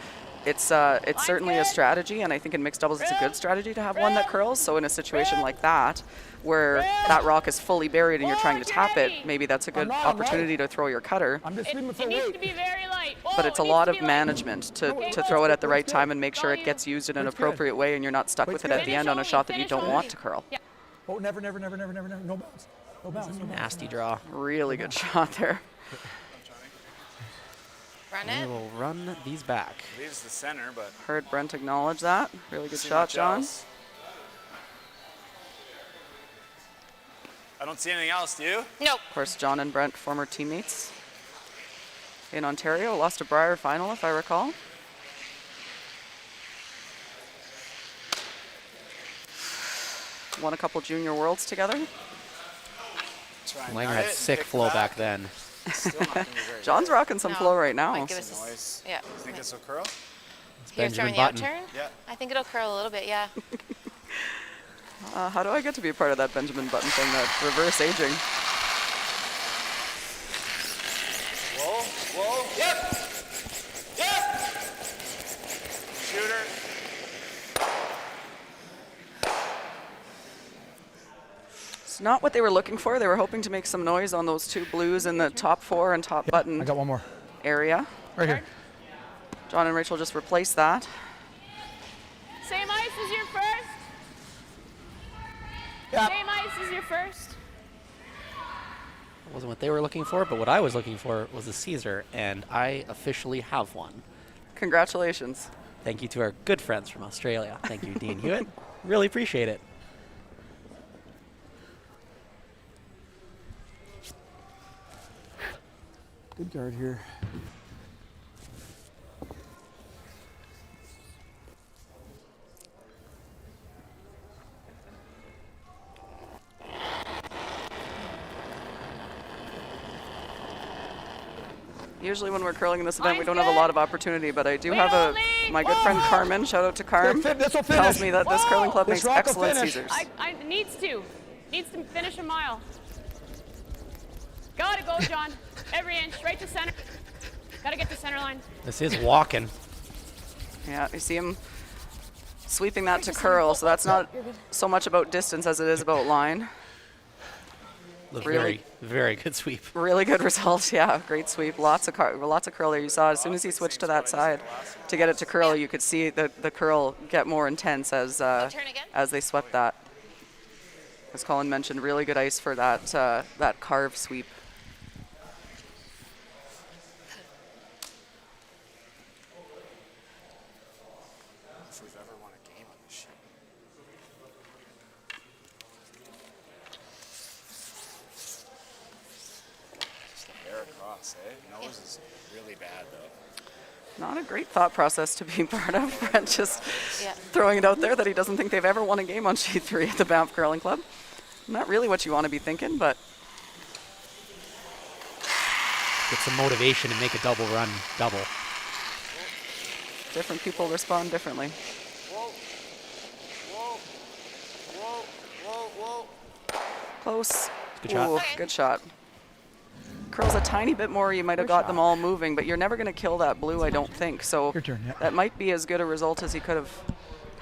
it's certainly a strategy, and I think in mixed doubles it's a good strategy to have one that curls. So in a situation like that, where that rock is fully buried and you're trying to tap it, maybe that's a good I'm opportunity to throw your cutter. I'm just It leaving for needs to weight. be very light. Whoa, But it's a it needs lot to of be light. management to Okay, throw it at the right that's time good. and make sure it Volume. gets used in an That's good. appropriate way and you're not stuck That's with it at good. the end on a Finish shot that you only, don't finish want only. to curl. Yeah. Oh, never, never, never, never, never, never. No bounce. No bounce. No bounce. Nasty draw. Really good shot there. Run We it. will run these back. Leaves the center, but Heard Brent acknowledge that. Really good see shot, much John. else. I don't see anything else, do you? Nope. Of course, John and Brent, former teammates in Ontario, lost a Brier final, if I recall. Won a couple junior worlds together. Try and Laing nut had it, sick kick flow back. back then. Still not gonna be very John's good. rocking some No. flow right now. Might give us a Noise. yeah. Think this will curl? You're Benjamin throwing the Button. outturn? Yeah. I think it'll curl a little bit, yeah. How do I get to be a part of that Benjamin Button thing, that reverse aging? Whoa, whoa, yep! Yep! Shooter. It's not what they were looking for. They were hoping to make some noise on those two blues in the top four and top I button got one more. area. Right here. John and Rachel just replaced that. Same ice as your first. Yeah. Same ice as your first. Wasn't what they were looking for, but what I was looking for was a Caesar, and I officially have one. Congratulations. Thank you to our good friends from Australia. Thank you, Dean Hewitt. Really appreciate it. Good guard here. Usually when we're curling in this event, we Mine's don't have a good. lot of opportunity, but I do We have don't lead. my good friend Carmen, shout out to Carm, This will tells finish. me that this Whoa. curling club This makes rock will excellent finish. Caesars. Needs to finish a mile. Gotta go, John. Every inch, right to center. Gotta get to center line. This is walking. Yeah, you see him sweeping that to curl, so that's not so much about distance as it is about line. A Really? very, very good sweep. Really good result, yeah, great sweep. Lots of curl there. You saw as soon as he switched to that side to get it to curl, you could see the curl get more intense as Turn again. as they swept that. As Colin mentioned, really good ice for that that carve sweep. If we've ever won a game on this shit. Just a hair across, eh? Nose is really bad though. Not a great thought process to be part of. Brent just Yeah. throwing it out there that he doesn't think they've ever won a game on sheet 3 at the Banff Curling Club. Not really what you want to be thinking, but Get some motivation and make a double run double. different people respond differently. Close. Good shot. Ooh, good shot. Curls a tiny bit more, you might have got them all moving, but you're never going to kill that blue, I don't think. So Your turn, yeah. that might be as good a result as he could have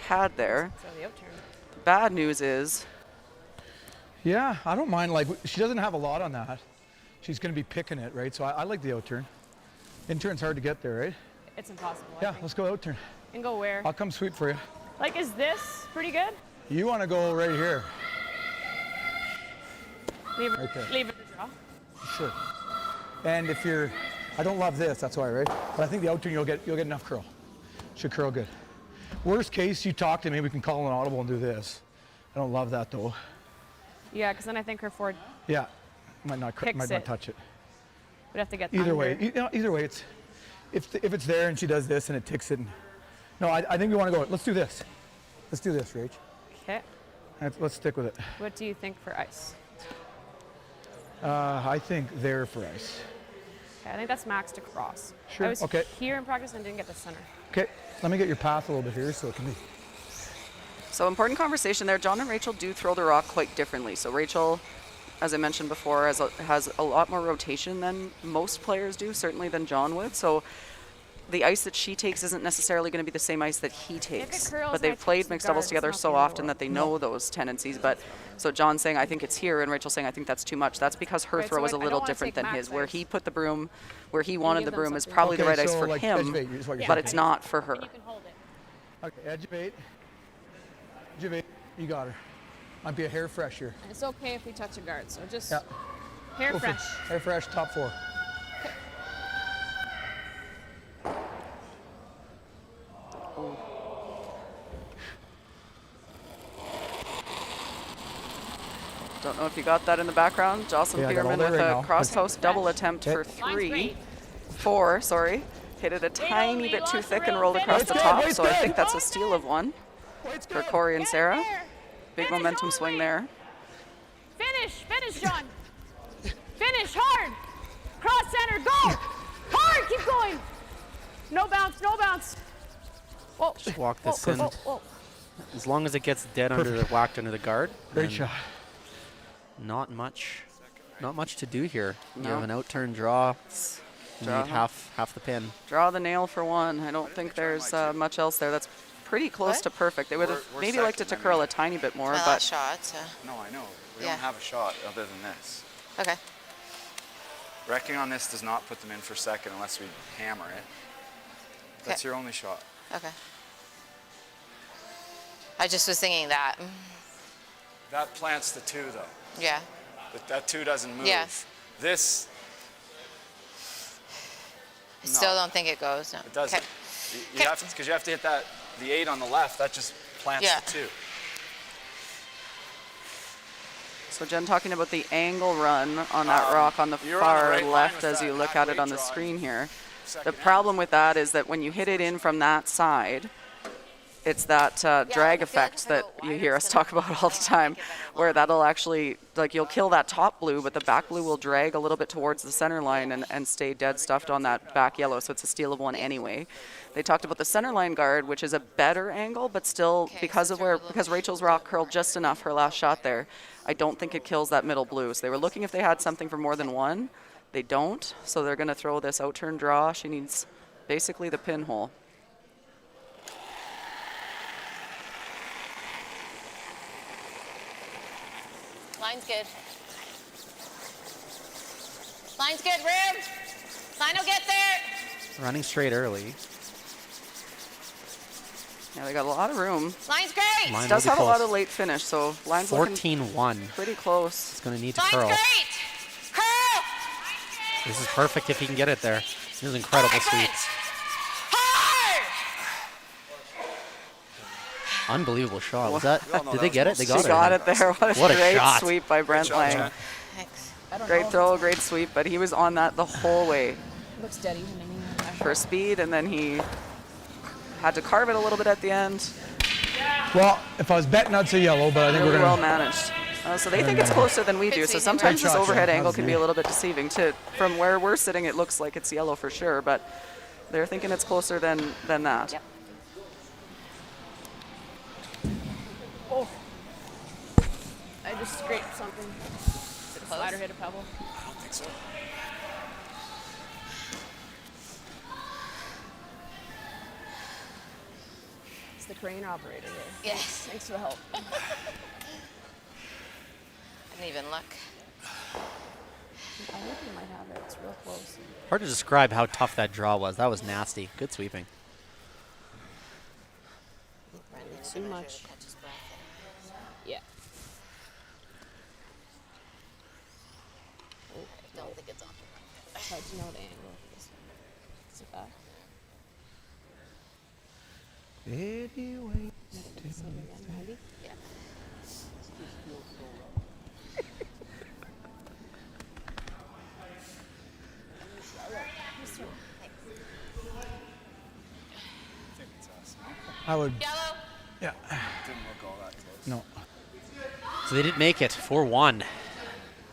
had there. So the outturn. The bad news is Yeah, I don't mind. Like, she doesn't have a lot on that. She's going to be picking it, right? So I like the out turn. In turn's hard to get there, right? It's impossible. I Yeah, think. let's go out turn. And go where? I'll come sweep for you. Like, is this pretty good? You want to go right here. Leave it. Right there. Leave it to draw. Sure. And if you're, I don't love this, that's why, right? But I think the out turn, you'll get enough curl. Should curl good. Worst case, you talk to me, we can call an audible and do this. I don't love that though. Yeah, because then I think her forward Yeah, might not Picks it. touch it. would have to get Either way, under. either way, it's if it's there and she does this and it ticks it. No, I think we want to go. Let's do this. Let's do this, Rach. Okay. Let's stick with it. What do you think for ice? I think there for ice. Okay, I think that's maxed across. Sure, I was okay. here in practice and didn't get the center. Okay, let me get your path a little bit here so it can be. so important conversation there. John and Rachel do throw the rock quite differently. So Rachel, as I mentioned before, has a lot more rotation than most players do, certainly than John would. So the ice that she takes isn't necessarily going to be the same ice that he takes. curls But and they've I touch played the mixed guard, doubles it's together not the so end of the often that world. they know those tendencies. But so John's saying, I think it's here, and Rachel's saying, I think that's too much. That's because her Right, throw so is a I don't little wanna different take than max his. Where ice. he put the broom, where he wanted give the them broom is something. probably the right ice so for like him, edge of 8 is what you're but saying. it's not for her. And you can hold it. Okay, edge of 8. Edge of 8. You got her. Might be a hair fresh here. And it's okay if we touch a guard, so just Yeah. hair Go for fresh. Hair fresh, top 4. Don't know if you got that in the background. Jocelyn Yeah, I got all Peterman that with right a now. cross post double attempt Okay. for Line's 3. great. 4, sorry. Hit it a tiny only bit lost too the thick and room. rolled across Wait's the good, top, wait's so I good. think that's a steal of 1 for Corey and Sarah. There. Big Finish momentum only. swing there. Finish, John. Finish hard. Cross center, go. Hard, keep going. No bounce, no bounce. Whoa. Just walk whoa, this in. whoa, whoa. As long as it gets dead under the whacked under the guard. Great then shot. Not much to do here. You No. have an out turn draw. You Draw. need half the pin. Draw the nail for 1. I don't think there's much else there. That's pretty close What? to perfect. They would have We're maybe liked it to second, I curl mean. a tiny bit more, My but last shot, so. No, I know. We Yeah. don't have a shot other than this. Okay. Wrecking on this does not put them in for second unless we hammer it. That's Okay. your only shot. Okay. I just was thinking that. That plants the 2 though. Yeah. But that 2 doesn't move. Yeah. This, I still don't think it goes. No. it doesn't. Okay. You have to, because you have to hit the 8 on the left. That just plants Yeah. the 2. so Jen talking about the angle run on that rock on the you're on the far right line left with as that you look at it halfway on the draw. screen here. The Second problem with that is that when you hit it in from that side, it's that drag I feel like effect if I that go you wider, hear it's us gonna talk about all the time, where that'll actually, like, you'll kill that top blue, but the back blue will drag a little bit towards the center line and stay dead stuffed on that back yellow, so it's a steal of 1 anyway. They talked about the center line guard, which is a better angle, but still, Okay, because so of they're a little because bit Rachel's rock curled just enough her last shot there, I don't think it kills that middle blue. So they were looking if they had something for more than 1. They don't, so they're going to throw this out turn draw. She needs basically the pinhole. Line's good. Line's good, Rib. Line will get there. Running straight early. Yeah, they got a lot of room. Line's great. Line Does will be have a lot close. of late finish, so line's looking 14-1. pretty close. It's going to need to Line's curl. great. Curl. This is perfect if he can get it there. This is incredible sweep. Hard. Unbelievable shot. Was that? Did they get it? They got She it. got it there. What What a great shot. sweep by Brent job, Laing. Jen. Thanks. Great throw, great sweep, but he was on that the whole way. Looks steady to me. for speed, and then he had to carve it a little bit at the end. Well, if I was betting, I'd say yellow, but I think Really we're well gonna. managed. So they think it's closer than we do. So sometimes Great this shot, overhead Jen. angle can be a Positive. little bit deceiving. From where we're sitting, it looks like it's yellow for sure, but they're thinking it's closer than that. Yep. I just scraped something. Did a slider hit a pebble? I don't think so. It's the crane operator here. Yes. Thanks for the help. Didn't even look. I think we might have it. It's real close. Hard to describe how tough that draw was. That was nasty. Good sweeping. Too much. Yeah. I don't think it's on. Hard to know the angle. Is it back? Anyway. Say it again. 90? Yeah. I would. Yellow. Yeah. Didn't look all that close. No. So they didn't make it. 4-1.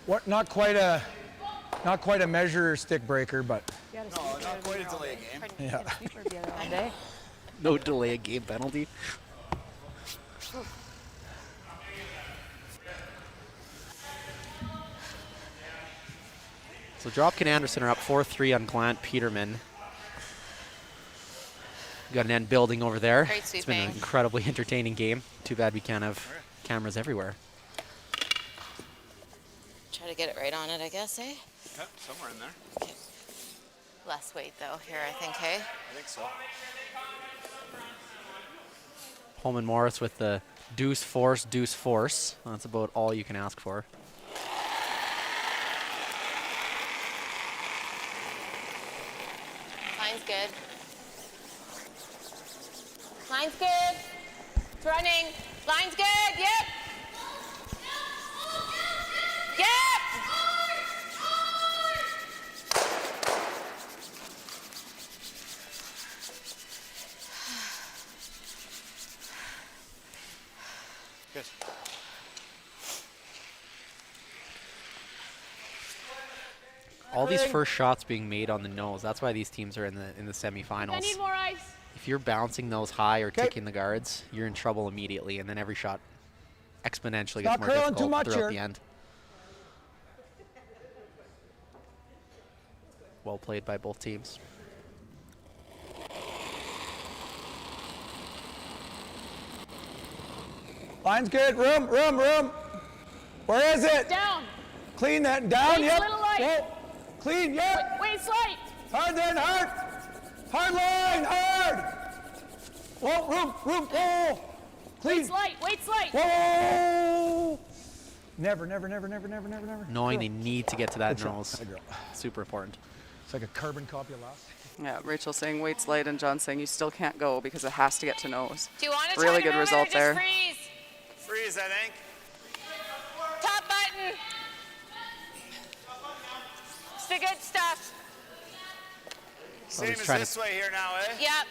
What? Not quite a measure stick breaker, but You had a No, sweeper not quite a delay game. You yeah. had a sweeper the other all day. No delay of game penalty. So Dropkin Anderson are up 4-3 on Glant Peterman. Got an end building over there. Great It's been an sweeping. incredibly entertaining game. Too bad we can't have cameras everywhere. Try to get it right on it, I guess, eh? Yeah, somewhere in there. Okay. Less weight though here, I think, hey? I think so. Holman Morris with the deuce force, deuce force. That's about all you can ask for. Line's good. Line's good. It's running. Line's good. Yep. Yep. Good. All these first shots being made on the nose. That's why these teams are in the I semifinals. need more ice. If you're bouncing those high or kicking the guards, you're in trouble immediately, and then every shot exponentially gets Not more curling too difficult much throughout here. the end. Well played by both teams. Line's good. Room. Where is it? Down. Clean that. Down. Wait's Yep. little light. Whoa. Clean. Yep. Wait, slight. Hard then. Hard. Hard line. Hard. Whoa. Room. Whoa. Clean. Wait's light. Wait's light. Whoa. Never. Knowing they Girl. need to get to that Good shot. nose. Good girl. Super important. It's like a carbon copy of last. Yeah, Rachel saying weight's light, and John saying you still can't go because it has to get to nose. Do you want to Really try to good move it result or just there. freeze? Freeze, I think. Top button. It's the good stuff. Same he's as trying this to- way here now, eh? Yep.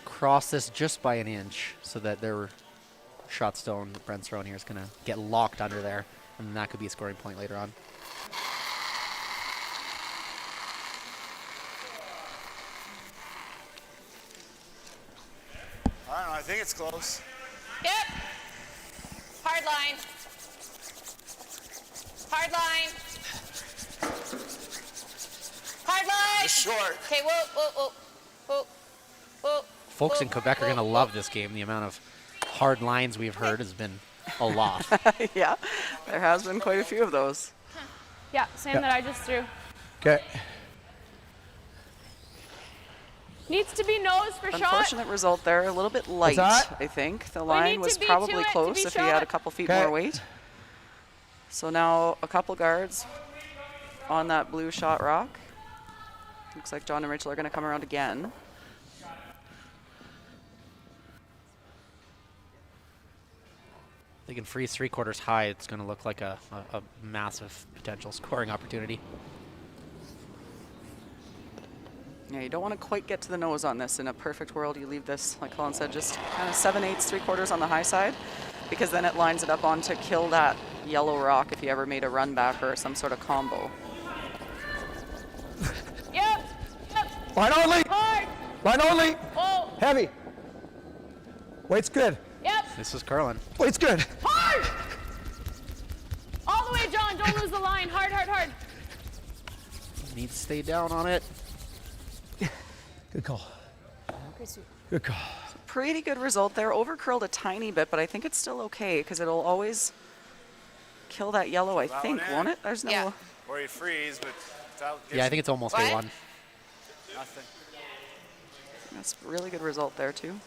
Cross this just by an inch so that their shot stone that Brent's throwing here is going to get locked under there, and that could be a scoring point later on. I don't know, I think it's close. Yep. Hard line. Hard line. Hard line. It's short. Okay, whoa. Folks in Quebec are going to love this game. The amount of hard lines we've heard has been a lot. Yeah, there has been quite a few of those. Yeah, same that I just threw. Okay. Needs to be nose for shot. Unfortunate result there, a little bit light, that? I think. The need line to was be to probably it to close be if he had a shot. couple feet Okay. more weight. So now a couple guards on that blue shot rock. Looks like John and Rachel are going to come around again. They can freeze 3/4 high. It's going to look like a massive potential scoring opportunity. Yeah, you don't want to quite get to the nose on this. In a perfect world, you leave this, like Colin said, just kind of 7/8, 3/4 on the high side, because then it lines it up on to kill that yellow rock if you ever made a run back or some sort of combo. Yep. Line only. Hard. Line only. Whoa. Heavy. Weight's good. Yep. This is curling. Weight's good. Hard. All the way, John. Don't lose the line. Hard, hard, hard. Need to stay down on it. Good call. Good call. Pretty good result there. Overcurled a tiny bit, but I think it's still okay because it'll always kill that yellow, I That think, one in. won't it? There's no. Yeah. Or you freeze, but that gives Yeah, I think it's almost What? A1. nothing. That's a really good result there, too.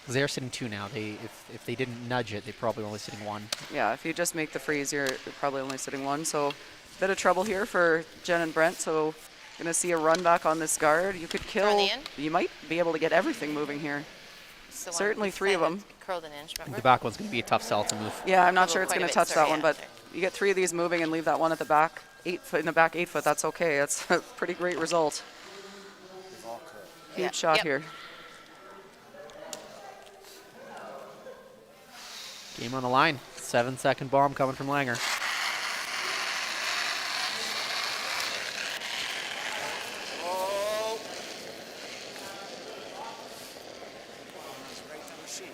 Because they're sitting 2 now. If they didn't nudge it, they're probably only sitting 1. Yeah, if you just make the freeze, you're probably only sitting 1. So, bit of trouble here for Jen and Brent. So, gonna see a run back on this guard. You could kill. the end? You might be able to get everything moving here. It's the one Certainly we 3 of said them. it Curled an inch, The remember? back one's going to be a tough sell to move. Yeah, I'm not Go sure it's quite a gonna bit, touch sorry, that one, yeah, but sorry. you get 3 of these moving and leave that one at the back. 8 foot in the back, 8 foot. That's okay. That's a pretty great result. Huge Yeah. shot Yep. here. Game on the line. 7-second bomb coming from Langer. Oh. Right down the sheet.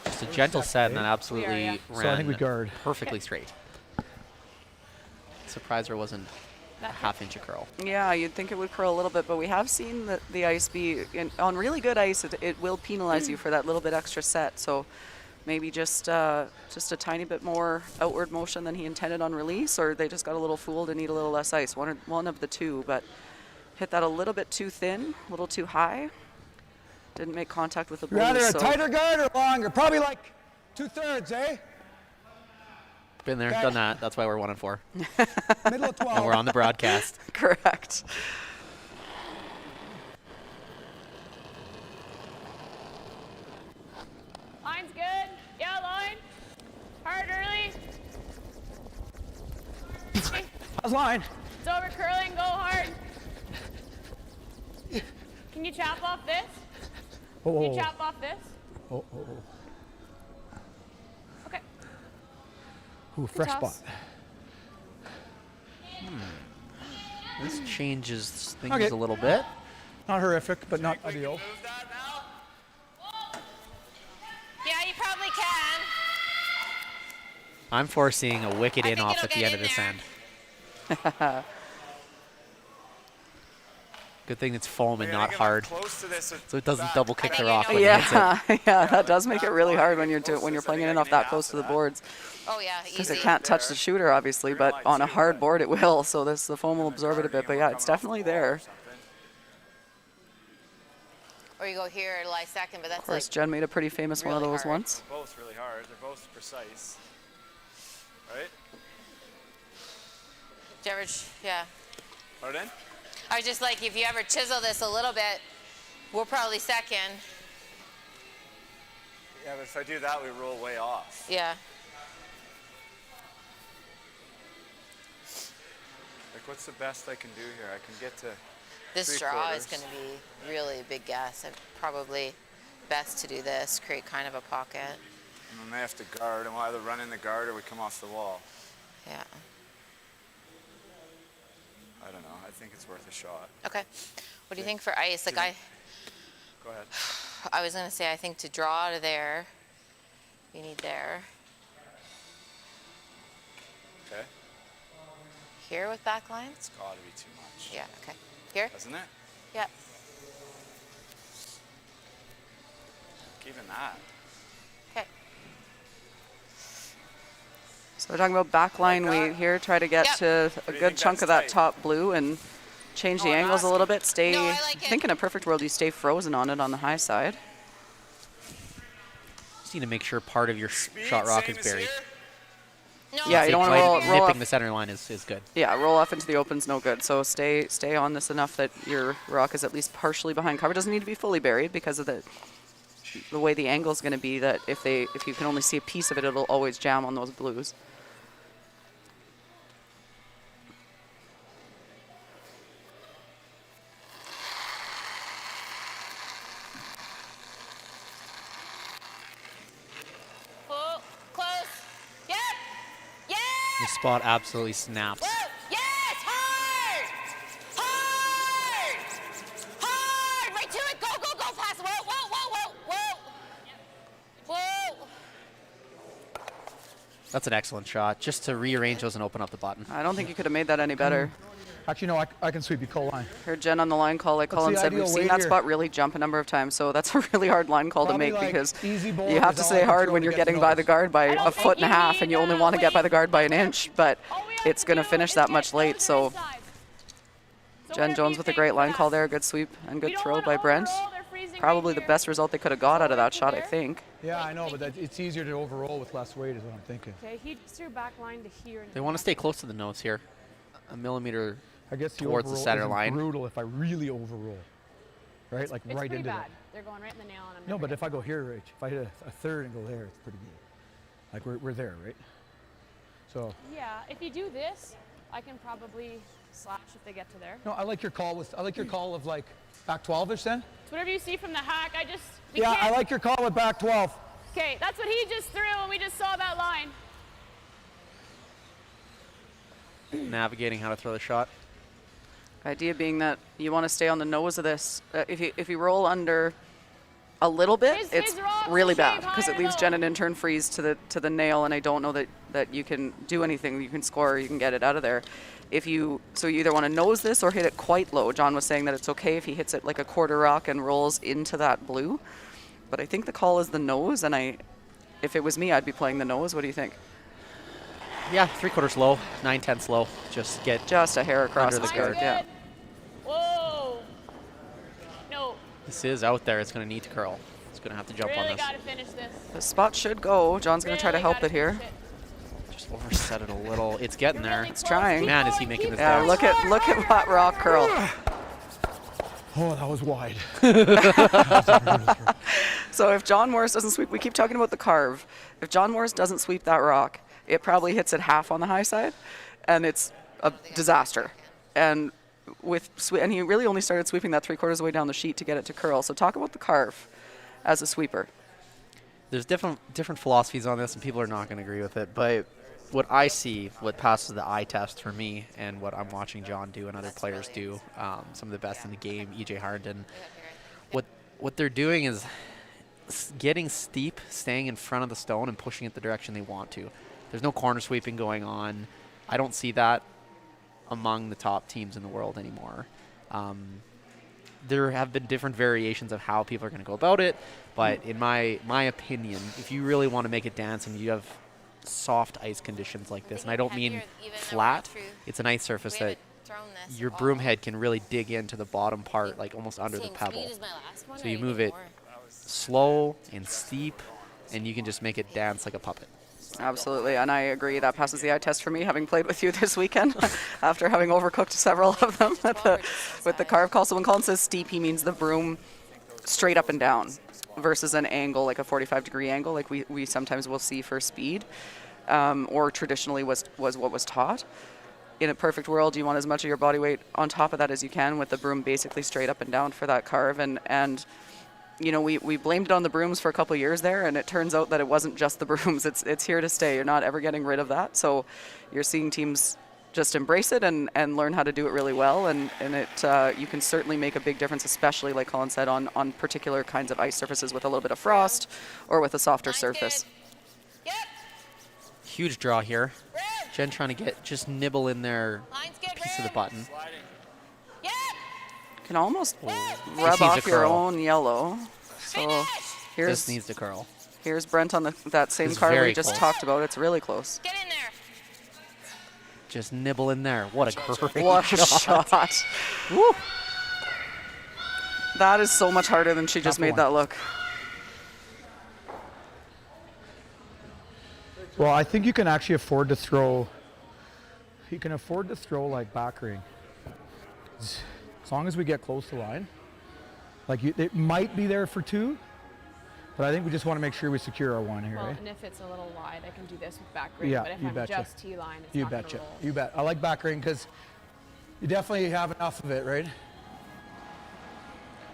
Just a gentle set and then absolutely yeah. ran So I think we guard. perfectly straight. Surprised there wasn't a half-inch of curl. Yeah, you'd think it would curl a little bit, but we have seen the ice be, on really good ice, it will penalize you for that little bit extra set. So maybe just a tiny bit more outward motion than he intended on release, or they just got a little fooled and need a little less ice. One of the two, but hit that a little bit too thin, a little too high. Didn't make contact with the blues. Rather a so tighter guard or longer? Probably like 2/3, eh? Been there, Okay. done that. That's why we're 1-4. Middle of 12. And we're on the broadcast. correct. Line's good. Yeah, line. Hard early. How's line? It's over curling. Go hard. Can you chop off this? Oh, Can oh, you chop off this? oh, oh, Okay. oh. Ooh, fresh toss. spot. This changes things Okay. a little bit. Not horrific, but not ideal. Move that now. Yeah, you probably can. I'm foreseeing a wicked I in think off it'll at the get end of in this there. end. Good thing it's foam and We're not gonna get hard. Close to this with So it doesn't that. double kick I the think rock you when know it hits it. Yeah, yeah, that does make it really hard when you're playing in and off that close to the boards. Oh, yeah, Because easy. it can't touch the shooter, obviously, but on a hard board it will. So the foam will absorb it a bit. But yeah, it's definitely there. Or you go here and lie second, but that's Of course, like, Jen made a pretty famous one of really those hard. once. Both really hard. They're both precise. Right? do you ever, yeah. Pardon? I was just like, if you ever chisel this a little bit, we're probably second. Yeah, but if I do that, we roll way off. Yeah. Like, what's the best I can do here? I can get to This 3/4. draw is going to be really a big guess. Probably best to do this, create kind of a pocket. And then they have to guard, and we'll either run in the guard or we come off the wall. Yeah. I don't know. I think it's worth a shot. Okay. What do you think for ice? Like Go ahead. I was going to say, I think to draw to there, you need there. Okay. Here with back line? It's got to be too much. Yeah, okay. Here? Doesn't it? Yeah. Even that. Okay. So we're talking about backline. Like We that? here try to get Yep. to a do you good think chunk that's of that tight? top blue and change the No, I'm angles a little bit. Stay. No, I like I it. think in a perfect world you stay frozen on it on the high side. Just need to make sure part of your Speed, shot rock same is as buried. here. No, Yeah, you it's don't wanna right roll- here. roll Nipping off. the center line is good. Yeah, roll off into the open's no good. So stay on this enough that your rock is at least partially behind cover. Doesn't need to be fully buried because of the way the angle is going to be. That if you can only see a piece of it, it'll always jam on those blues. spot absolutely snaps. Woo! Yes, hard! Hard! Hard! Right to it. Go, go, go fast. Whoa, whoa, whoa, whoa, whoa. Whoa. That's an excellent shot, just to rearrange those and open up the button. I don't think you could have made that any better. Actually, no, I can sweep you coal line. Heard Jen on the line call, like What's Colin the said, we've ideal seen weight that here? spot really jump a number of times, so that's a really hard line call Probably to make like because easy ball you have to is all stay I can hard throw when to you're get the getting by nose. the guard by I don't a foot and a think you half and you need only want to get by the guard by an weight. inch, but All we have it's to going to do finish is that get much late, those so inside. So Jen whatever Jones you with a think great line best. call there, good sweep and We good don't throw wanna by Brent. overroll, they're freezing Probably right the here. best result they could have got out of that shot, I there. think. Yeah, I know, but it's easier to overroll with less weight is what I'm thinking. Okay, he just threw back line to here. and They want to back. stay close to the nose here. A millimeter. I guess the Towards the overroll center isn't line. brutal if I really overroll, right? Like It's right pretty into bad. it. They're going right in the nail, and I'm No, never but if getting I go here, Rach, if I hit a third and go there, it's pretty good. Like we're there, right? So Yeah, if you do this, I can probably slash if they get to there. no, I like your call of like back 12ish then. It's whatever you see from the hack. We Yeah, I can't- like your call with back 12. Okay, that's what he just threw, and we just saw that line. Navigating how to throw the shot. Idea being that you want to stay on the nose of this. If you roll under a little bit, His it's rocks really are bad shaved because it higher leaves low. Jen an intern freeze to the nail, and I don't know that you can do anything. You can score, or you can get it out of there. You either want to nose this or hit it quite low. John was saying that it's okay if he hits it like a quarter rock and rolls into that blue, but I think the call is the nose, and if it was me, I'd be playing the nose. What do you think? Yeah, 3/4 low, 9/10 low. Just get Just a hair across Under his the guard. guard. Yeah. Good. Whoa. No, This is out there. It's going to need to curl. It's going to have to jump on really this. got to finish this. The spot should go. John's going to try to Really help gotta it here. finish it. Just overset it a little. It's getting You're there. really It's close. trying. Keep Man, is he going, making keep this Yeah, down. look at what rock curl. Oh, that was wide. So if John Morris doesn't sweep, we keep talking about the carve. If John Morris doesn't sweep that rock, it probably hits it half on the high side, and it's a disaster. And and he really only started sweeping that 3/4 of the way down the sheet to get it to curl. So talk about the carve as a sweeper. There's different philosophies on this, and people are not going to agree with it. But what I see, what passes the eye test for me, and what I'm watching John do and other players do, some of the best in the game, EJ Harden, what they're doing is getting steep, staying in front of the stone, and pushing it the direction they want to. There's no corner sweeping going on. I don't see that among the top teams in the world anymore. There have been different variations of how people are going to go about it, but in my opinion, if you really want to make it dance and you have soft ice conditions like this, and I don't mean flat, it's an ice surface that your broom head can really dig into the bottom part, like almost under the pebble. So you move it slow and steep, and you can just make it dance like a puppet. Absolutely, and I agree. That passes the eye test for me, having played with you this weekend, after having overcooked several of them with the carve call. So when Colin says steep, he means the broom straight up and down versus an angle, like a 45-degree angle, like we sometimes will see for speed, or traditionally was what was taught. In a perfect world, you want as much of your body weight on top of that as you can, with the broom basically straight up and down for that carve. And you know, we blamed it on the brooms for a couple of years there, and it turns out that it wasn't just the brooms. It's here to stay. You're not ever getting rid of that. So you're seeing teams just embrace it and learn how to do it really well. And it you can certainly make a big difference, especially, like Colin said, on particular kinds of ice surfaces with a little bit of frost or with a softer surface. Yep. Huge draw here. Red. Jen trying to just nibble in their Line's good, piece of the red. button. Yep. Can almost This rub needs off to your curl. own yellow. So Finish. here's This needs to curl. here's Brent on that same This is card we very just close. talked about. It's really close. Get in there. Just nibble in there. What a great What a shot. Woo. That is so much harder than she just Tough made one. that look. Well, I think you can actually afford to throw. You can afford to throw like back ring. As long as we get close to line. Like it might be there for two, but I think we just want to make sure we secure our one here, Well, right? and if it's a little wide, I can do this with back ring. Yeah, But if you I'm betcha. just T-line, it's You not gonna betcha. roll. You bet. I like back ring because you definitely have enough of it, right?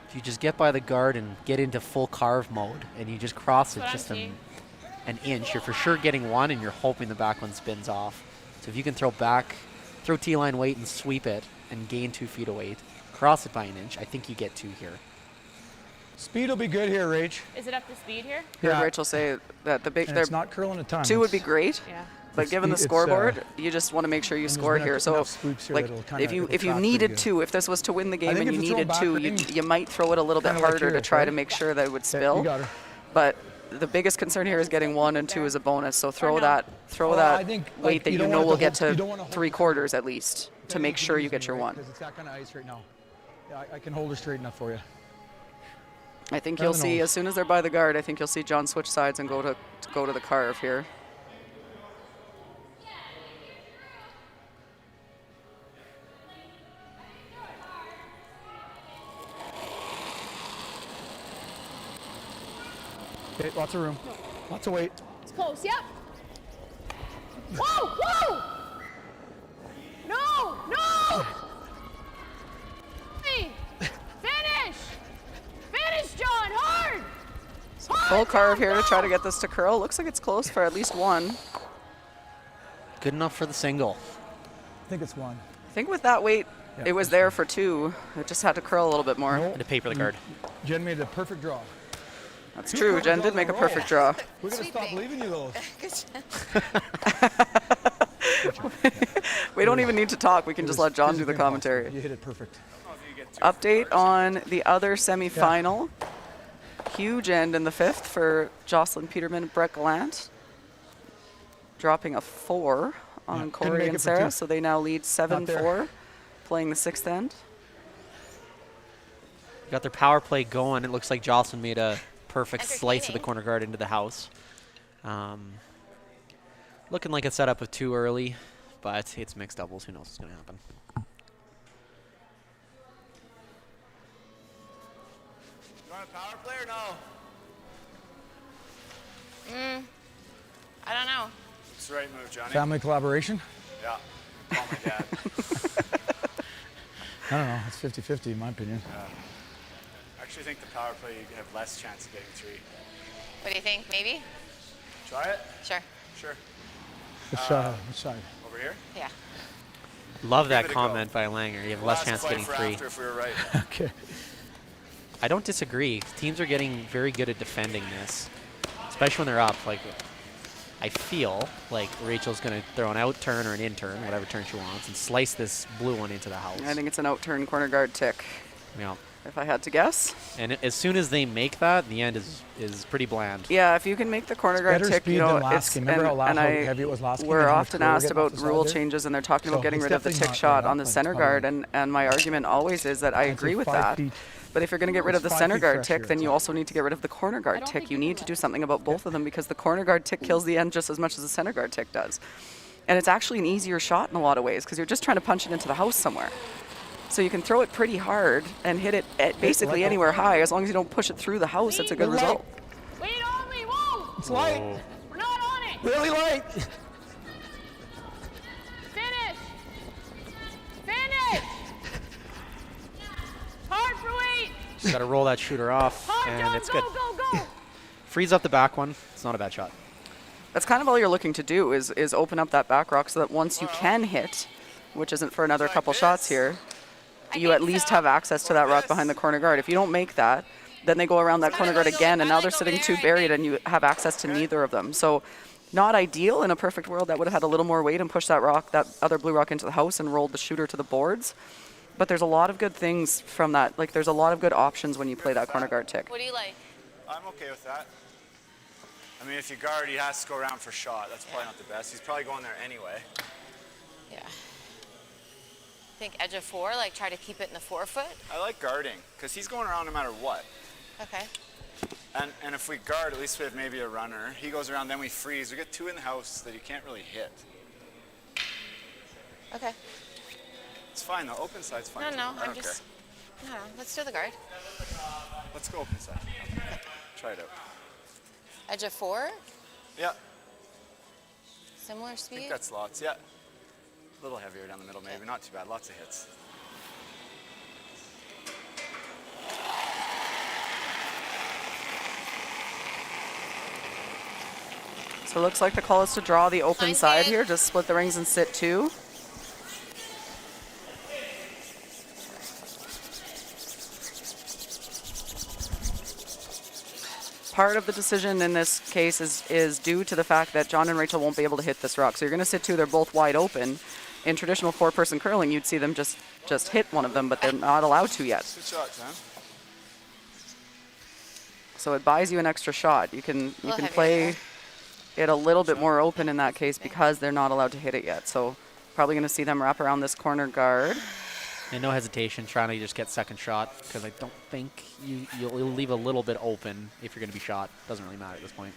If you just get by the guard and get into full carve mode, and you just cross it That's what just I'm seeing. an inch, you're for sure getting one, and you're hoping the back one spins off. So if you can throw T-line weight and sweep it and gain 2 feet of weight, cross it by an inch, I think you get 2 here. Speed will be good here, Rach. Is it up to speed here? Heard Rachel say that the big And it's not curling a ton. 2 would be great. Yeah. But given the It's, scoreboard, you just want to make sure you there's score been here. So, enough sweeps here like, that'll kinda- if you it'll track needed pretty good. 2, if this was to win the game think and you if you throw needed back 2, in, you might throw it a little bit kinda like harder to yours, try right? to make sure that it would Okay, spill. you got her. But the biggest concern here is getting 1 and 2 as a bonus. So throw no. that Well, I think, weight like, that you you don't know want it will to get hold- you to don't wanna hold 3/4 at least to make sure you get your 1. Because it's that kind of ice right now. Yeah, I can hold her straight enough for you. I think I you'll don't see know. as soon as they're by the guard, I think you'll see John switch sides and go to the carve here. Okay, lots of room. Lots of weight. It's close. Yep. Whoa! Whoa! No! No! Hey, finish! Finish, John! Hard! Full carve here to try to get this to curl. Looks like it's close for at least 1. Good enough for the single. I think it's 1. I think with that weight, Yeah, it was there for 2. It just had to curl a little bit more. And to paper the card. Jen made a perfect draw. That's true. Jen did make a perfect draw. We're going to stop leaving you those. We don't even need to talk. We can It just was let John do the physically impossible. commentary. You hit it perfect. Update on the other semifinal. Huge end in the 5th for Jocelyn Peterman and Brett Gallant. Dropping a 4 on couldn't Corey make and it for Sarah, 2. so they now lead 7-4, playing the 6th end. Got their power play going. It looks like Jocelyn made a perfect slice of the corner guard into the house. Looking like a setup with 2 early, but it's mixed doubles. Who knows what's going to happen? You want a power play or no? I don't know. It's the right move, Johnny. Family collaboration? Yeah. Call my dad. I don't know. It's 50-50 in my opinion. I actually think the power play you have less chance of getting 3. What do you think? Maybe? Try it? Sure. Sure. Which side? Over here? Yeah. Love that it a go. comment by Langer. You have We'll less ask chance of Clay getting for 3. after if we were right. Okay. I don't disagree. Teams are getting very good at defending this, especially when they're up. Like, I feel like Rachel's going to throw an out turn or an in turn, whatever turn she wants, and slice this blue one into the house. I think it's an out-turn corner guard tick, Yeah. if I had to guess. And as soon as they make that, the end is pretty bland. Yeah, if you can make the corner guard better tick, speed you know, than last it's game. Remember how and how I heavy it was last game? we're Did you often curl asked getting off about the side rule there? changes, and they're talking about So getting it's rid of the definitely tick not shot right on the up, center it's probably- guard, and my argument always is that I I'd say agree with 5 that. feet. But if you're going to get rid of the It's 5 center feet guard fresh tick, here, then it's you all. also need to get rid of the corner guard don't tick. think You you need can to do do something about both of them because the corner guard tick kills the end just as much as the center guard tick does. And it's actually an easier shot in a lot of ways because you're just trying to punch it into the house somewhere. So you can throw it pretty hard and hit it at basically let go. anywhere high. As long as you don't push it through the house, it's a good Light. result. Wait on me! Whoa! It's light. We're not on it! Really light. Finish! Finish! Hard for weight! Just got to roll that shooter off, Hard, and John! it's Go, good. go, go! Frees up the back one. It's not a bad shot. That's kind of all you're looking to do is open up that back rock so that once you can hit, which isn't for another couple shots here, you at least have access to that rock behind the corner guard. If you don't make that, then they go around that corner guard again, and now they're sitting 2 buried, and you have access to neither of them. So not ideal. In a perfect world, that would have had a little more weight and pushed that rock, that other blue rock into the house and rolled the shooter to the boards. But there's a lot of good things from that. Like, there's a lot of good options when you play that corner guard tick. What do you like? I'm okay with that. I mean, if you guard, he has to go around for shot. That's probably not the best. He's probably going there anyway. Yeah. Think edge of 4, like try to keep it in the 4-foot? I like guarding because he's going around no matter what. Okay. And if we guard, at least we have maybe a runner. He goes around, then we freeze. We get 2 in the house that you can't really hit. Okay. It's fine though. Open side's fine. No, too. no, I I'm don't just. care. No, let's do the guard. Let's go open side. Try it out. Edge of 4, Yeah, similar I speed. think that's lots. Yeah. A little heavier down the middle, maybe. Not too bad. Lots of hits. So it looks like the call is to draw the open Line's side good. here, just split the rings and sit 2. Part of the decision in this case is due to the fact that John and Rachel won't be able to hit this rock. So you're going to sit 2, they're both wide open. In traditional 4-person curling, you'd see them just hit one of them, but they're not allowed to yet. Good shot, Sam. So it buys you an extra shot. You can heavier play it a little bit more open in that case because they're not allowed to hit it yet. So probably going to see them wrap around this corner guard. And no hesitation trying to just get second shot because I don't think you'll leave a little bit open if you're going to be shot. Doesn't really matter at this point.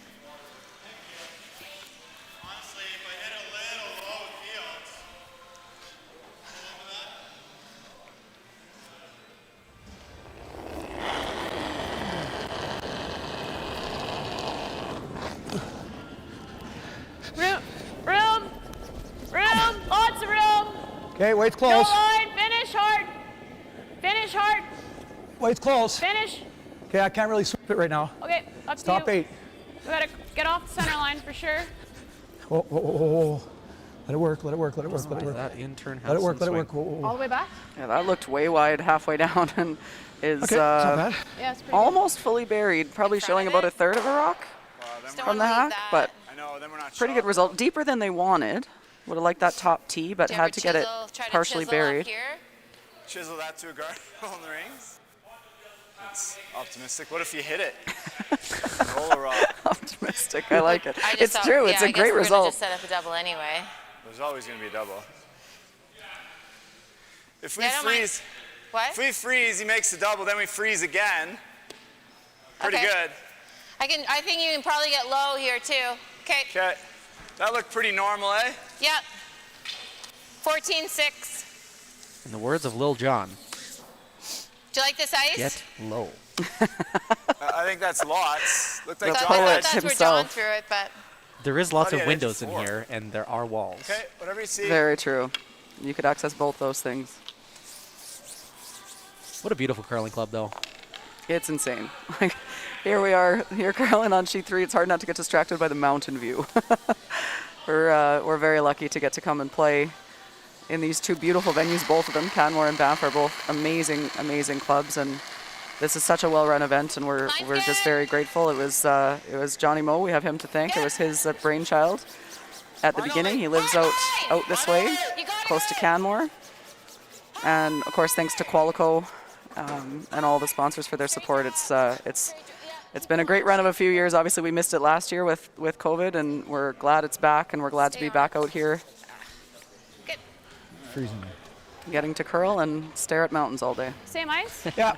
Honestly, if I hit a little low with fields, Room, lots of room. Okay, weight's Go close. line, finish hard. Finish hard, Weight's close. finish. Okay, I can't really sweep it right now. Okay, up to Top you. 8. We gotta get off the center line for sure. Oh. Let it work, let it work, let it work, let it work. That intern Let it work, has let it some work. All the way back? Yeah, that looked way wide halfway down and is Okay, it's not bad. Yeah, it's pretty almost fully buried. Probably In front showing of about it? a third of a rock Just don't from the wanna leave hack, that. but I know, then we're not pretty shot. good result. Deeper than they wanted. Would have liked that top tee, but Do you ever had to get it try to partially chisel up buried. here? Chisel that to a guard on the rings. That's optimistic. What if you hit it? Roll a rock. Optimistic, I like it. I just It's thought- true, yeah, it's I a guess great we're gonna result. just set up a double anyway. There's always going to be a double. If we Yeah, I don't mind. freeze, What? if we freeze, he makes the double. Then we freeze again. Pretty Okay. good. I think you can probably get low here too. Okay. Okay, that looked pretty normal, eh? Yep. 14-6. In the words of Lil Jon, Do you like this ice? get low. I think that's lots. Looked like The I John thought poet had- that's where John himself. threw it, but There is lots Oh, yeah, of windows in four. here, and there are walls. Okay, whatever you see. Very true. You could access both those things. What a beautiful curling club, though. It's insane. Like, here we are, here curling on sheet 3. It's hard not to get distracted by the mountain view. We're very lucky to get to come and play in these 2 beautiful venues. Both of them, Canmore and Banff, are both amazing, amazing clubs, and this is such a well-run event, and we're just very grateful. It was Johnny Moe. We have him to thank. It was his brainchild at the beginning. He lives out this way, close to Canmore, and of course, thanks to Qualico and all the sponsors for their support. It's been a great run of a few years. Obviously, we missed it last year with COVID, and we're glad it's back, and we're glad to be back out here Freezing. getting to curl and stare at mountains all day. Same ice? Yeah.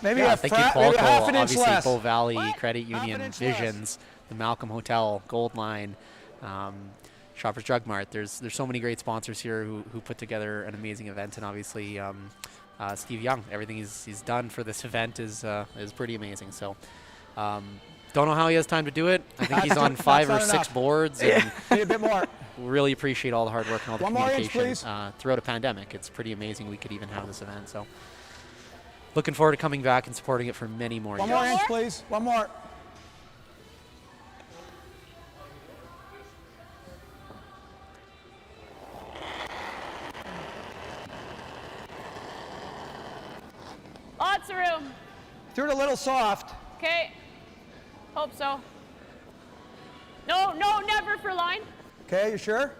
Maybe Yeah, a thank you, frat, maybe Qualico, half an inch obviously less. Bow Valley Credit Half an Union, inch less. Visions, the Malcolm Hotel, Gold Line, Shoppers Drug Mart. There's so many great sponsors here who put together an amazing event, and obviously Steve Young. Everything he's done for this event is pretty amazing. So don't know how he has time to do it. I think he's on 5 or not 6 enough. boards, and Need a bit more. really appreciate all the hard work and all the One more inch, communication throughout a pandemic. It's pretty amazing we could even have this event. So looking forward to coming back and supporting it for many more One years. more inch, please. One more. Lots of room. Threw it a little soft. Okay. Hope so. No, never for line. Okay, you sure?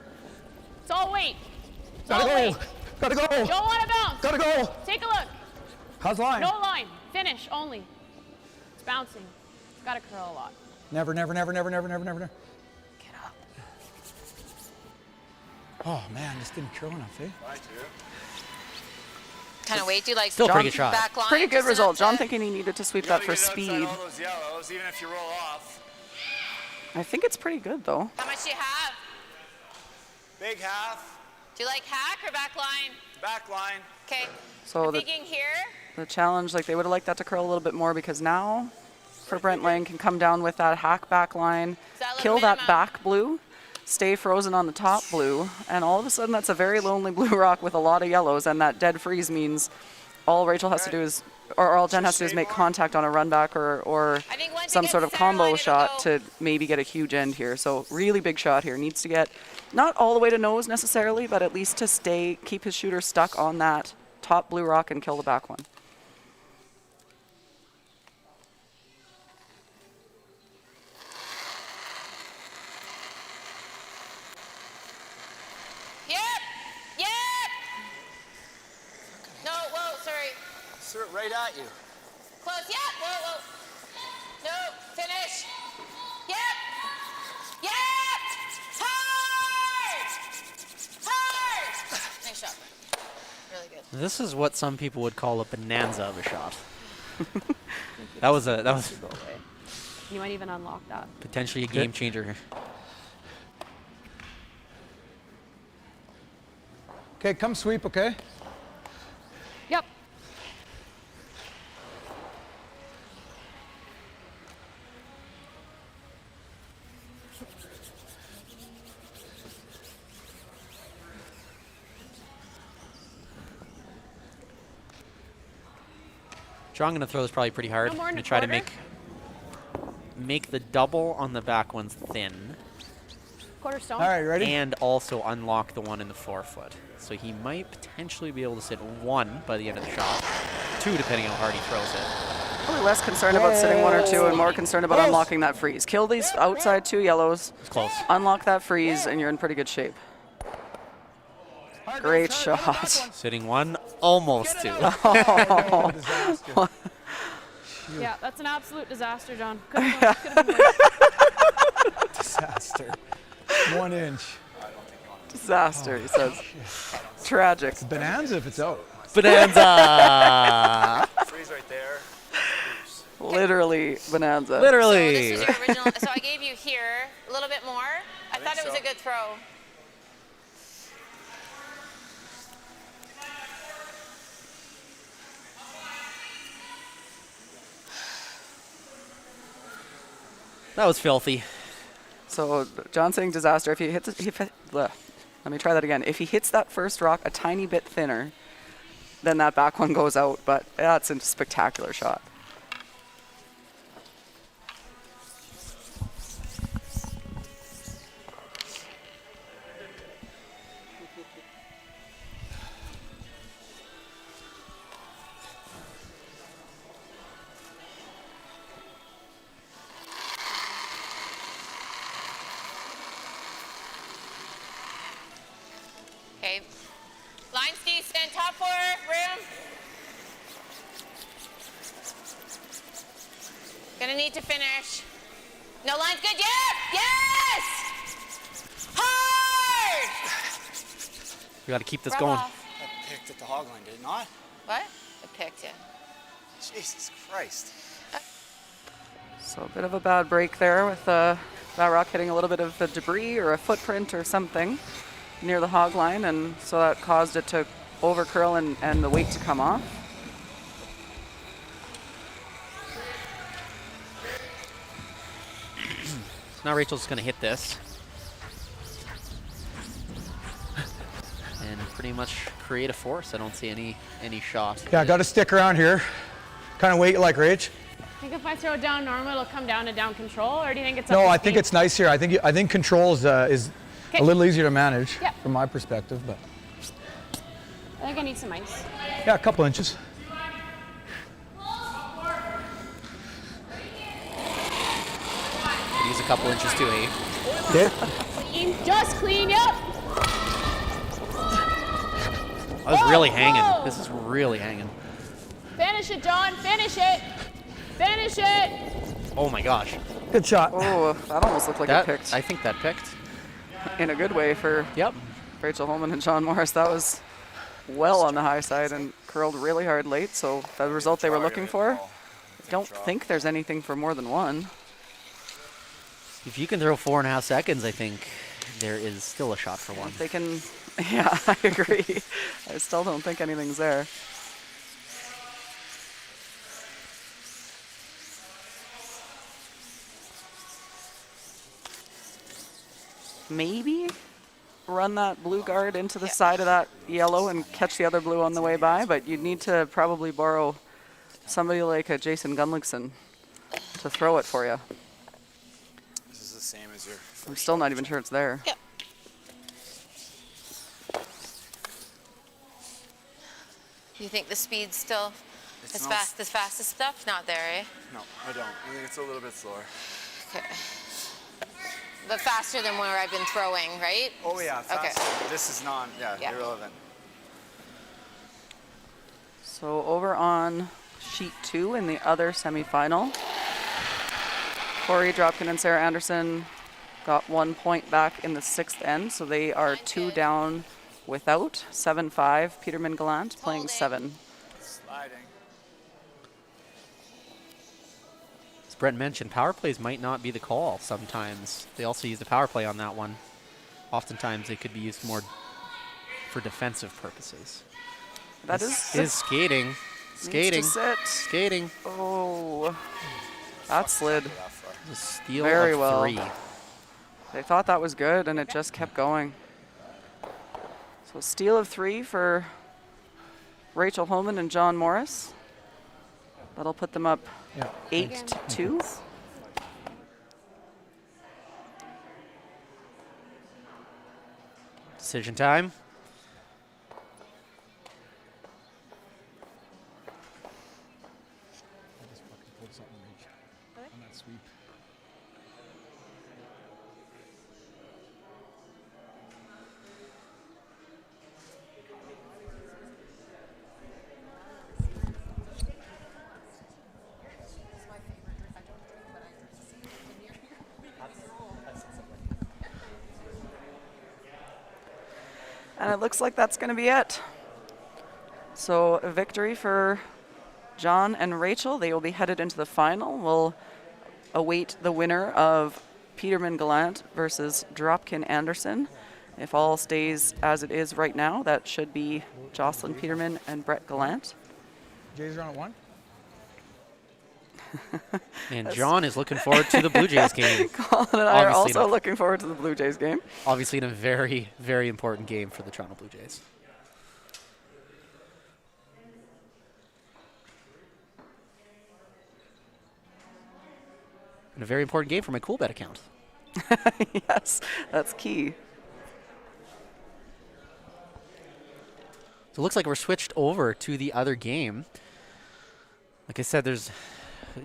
It's all weight. It's Gotta all go. weight. Gotta go. Don't want to bounce. Gotta go. Take a look. How's line? No line. Finish only. It's bouncing. It's got to curl a lot. Never. Get up. Oh man, this didn't curl enough, eh? I do. Kind of weight do you like? Still a pretty good shot. Back line, Pretty good just result. enough John to- thinking he needed to sweep You that gotta for get it outside speed. all those yellows, even if you roll off. I think it's pretty good though. How much do you have? Big half, Do you like hack or back line? back line. Okay. So I'm the thinking here. challenge, like they would have liked that to curl a little bit more because now for Brent Laing can come down with that hack back line, that little kill that minimum? back blue, stay frozen on the top blue, and all of a sudden that's a very lonely blue rock with a lot of yellows, and that dead freeze means all Rachel has to do is or all Jen has to do is make contact on a run back or I think once it some gets sort of center line, combo it'll shot go. to maybe get a huge end here. So really big shot here. Needs to get not all the way to nose necessarily, but at least to keep his shooter stuck on that top blue rock and kill the back one. Yep. Yep. No, whoa, sorry. Threw it right at you. Close. Yep. Whoa, whoa. No, finish. Yep. Yep. Hard. Hard. Nice shot. Really good. This is what some people would call a bonanza of a shot. that was You might even unlock that. potentially a game changer. Okay, come sweep, okay? Yep. John going to throw this probably pretty hard. No more than Going a to try to quarter. make the double on the back ones thin, Quarter stone. All right, ready? and also unlock the one in the 4-foot. So he might potentially be able to sit 1 by the end of the shot, 2 depending on how hard he throws it. Probably less concerned about sitting 1 or 2 and more concerned about unlocking that freeze. Kill these outside 2 yellows, It's close. unlock that freeze, and you're in pretty good shape. Great shot. Sitting 1, almost 2. Oh, disaster. Yeah, that's an absolute disaster, John. Could've been worse. Disaster. 1 inch. Disaster, he says. Tragic. Bonanza if it's out. Bonanza! Freeze right there. Literally bonanza. So Literally. this was your original. So I gave you here a little bit more. I thought it was so. a good throw. That was filthy. So John saying disaster. If he hits it, let me try that again. If he hits that first rock a tiny bit thinner, then that back one goes out. But that's a spectacular shot. Okay. Line's decent. Top 4 room. Gonna need to finish. No, line's good. Yep. Yes. Hard. We got to keep this Rub going. off. That picked at the hog line, did it not? What? I picked it. Jesus Christ. So a bit of a bad break there with that rock hitting a little bit of the debris or a footprint or something near the hog line, and so that caused it to over curl and the weight to come off. Now Rachel's going to hit this. And pretty much create a force. I don't see any shot. Yeah, got to stick around here. Kind of wait like Rach. I think if I throw it down normal, it'll come down to down control, or do you think it's up No, to I think speed? it's nice here. I think control is Okay. a little easier to manage Yeah. from my perspective, but I think I need some ice. yeah, a couple inches. Use a couple inches too, eh? Okay. Clean, just clean, yep. I was really Whoa, hanging. whoa. This is really hanging. Finish it, John, finish it. Finish it. Oh my gosh. Good shot. Oh, that almost looked like That, it picked I think that picked. in a good way for Yep. Rachel Homan and John Morris. That was well on the high side and curled really hard late, so the result they were looking for. I don't think there's anything for more than 1. If you can throw 4.5 seconds, I think there is still a shot for 1. They can, yeah, I agree. I still don't think anything's there. Maybe run that blue guard into the side of that yellow and catch the other blue on the way by, but you'd need to probably borrow somebody like a Jason Gunlickson to throw it for you. This is the same as your I'm first still not shot. even sure it's there. Yep. You think the speed's still It's as not- fast as fastest stuff? Not there, eh? No, I don't. I think it's a little bit slower. Okay. But faster than where I've been throwing, right? Oh yeah, Okay. faster. This is Yeah. irrelevant. So over on sheet 2 in the other semifinal, Corey Dropkin and Sarah Anderson got 1 point back in the 6th end, so they are 2 down without. 7-5. Peterman Gallant playing Hold it. 7. Sliding. As Brent mentioned, power plays might not be the call sometimes. They also use the power play on that one. Oftentimes they could be used more for defensive purposes. That This is is skating. needs Skating. to sit. Skating. Oh, that slid. That far. A steal Very of well. 3. They thought that was good, and it just kept going. So steal of 3 for Rachel Homan and John Morris. That'll put them up Yeah. 8-2. Decision time. I just fucking pulled something on that sweep. And it looks like that's going to be it. So a victory for John and Rachel. They will be headed into the final. We'll await the winner of Peterman Gallant versus Dropkin Anderson. If all stays as it is right now, that should be Jocelyn Peterman and Brett Gallant. Jays are on at 1. And John is looking forward to the Blue Jays game. Colin and I are Obviously also not. looking forward to the Blue Jays game. Obviously in a very, very important game for the Toronto Blue Jays. And a very important game for my Coolbet account. Yes, that's key. So it looks like we're switched over to the other game. Like I said, there's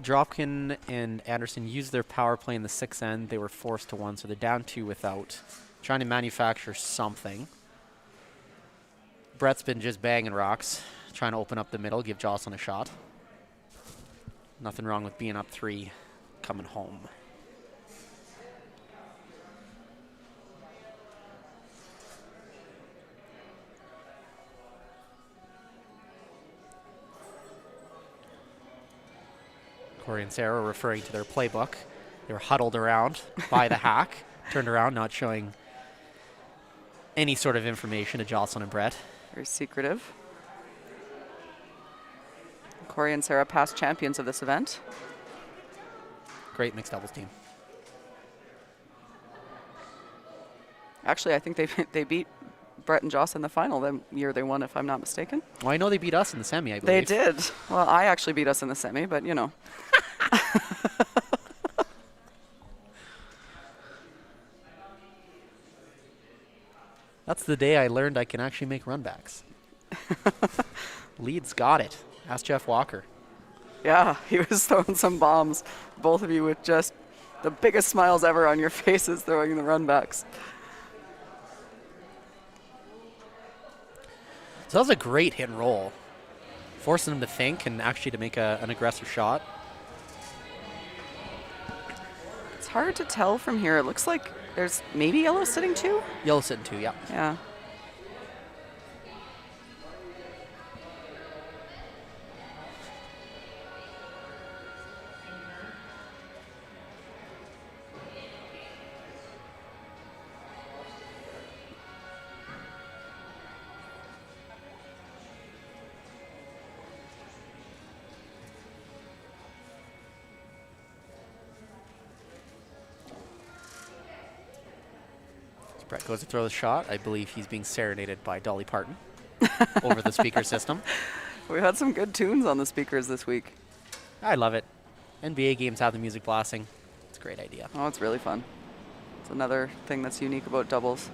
Dropkin and Anderson used their power play in the 6th end. They were forced to 1, so they're down 2 without. Trying to manufacture something. Brett's been just banging rocks, trying to open up the middle, give Jocelyn a shot. Nothing wrong with being up 3, coming home. Corey and Sarah were referring to their playbook. They were huddled around by the hack, turned around, not showing any sort of information to Jocelyn and Brett. Very secretive. Corey and Sarah, past champions of this event. Great mixed doubles team. Actually, I think they beat Brett and Joss in the final the year they won, if I'm not mistaken. Well, I know they beat us in the semi, I They believe. did. Well, I actually beat us in the semi, but you know. That's the day I learned I can actually make runbacks. Leeds got it. Ask Jeff Walker. Yeah, he was throwing some bombs. Both of you with just the biggest smiles ever on your faces throwing the runbacks. So that was a great hit and roll. Forcing them to think and actually to make an aggressive shot. It's hard to tell from here. It looks like there's maybe yellow sitting too. Yellow sitting 2, yeah. Yeah. As Brett goes to throw the shot. I believe he's being serenaded by Dolly Parton over the speaker system. We had some good tunes on the speakers this week. I love it. NBA games have the music blasting. It's a great idea. Oh, it's really fun. It's another thing that's unique about doubles.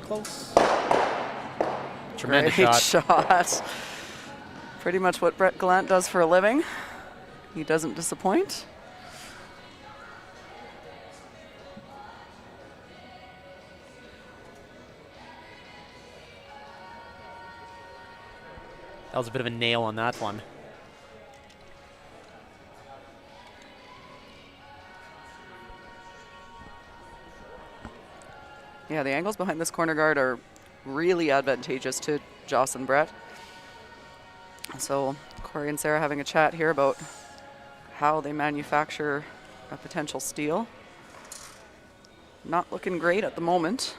Close. Tremendous Great shot. shot. Pretty much what Brett Gallant does for a living. He doesn't disappoint. That was a bit of a nail on that one. Yeah, the angles behind this corner guard are really advantageous to Joss and Brett. So Corey and Sarah having a chat here about how they manufacture a potential steal. Not looking great at the moment.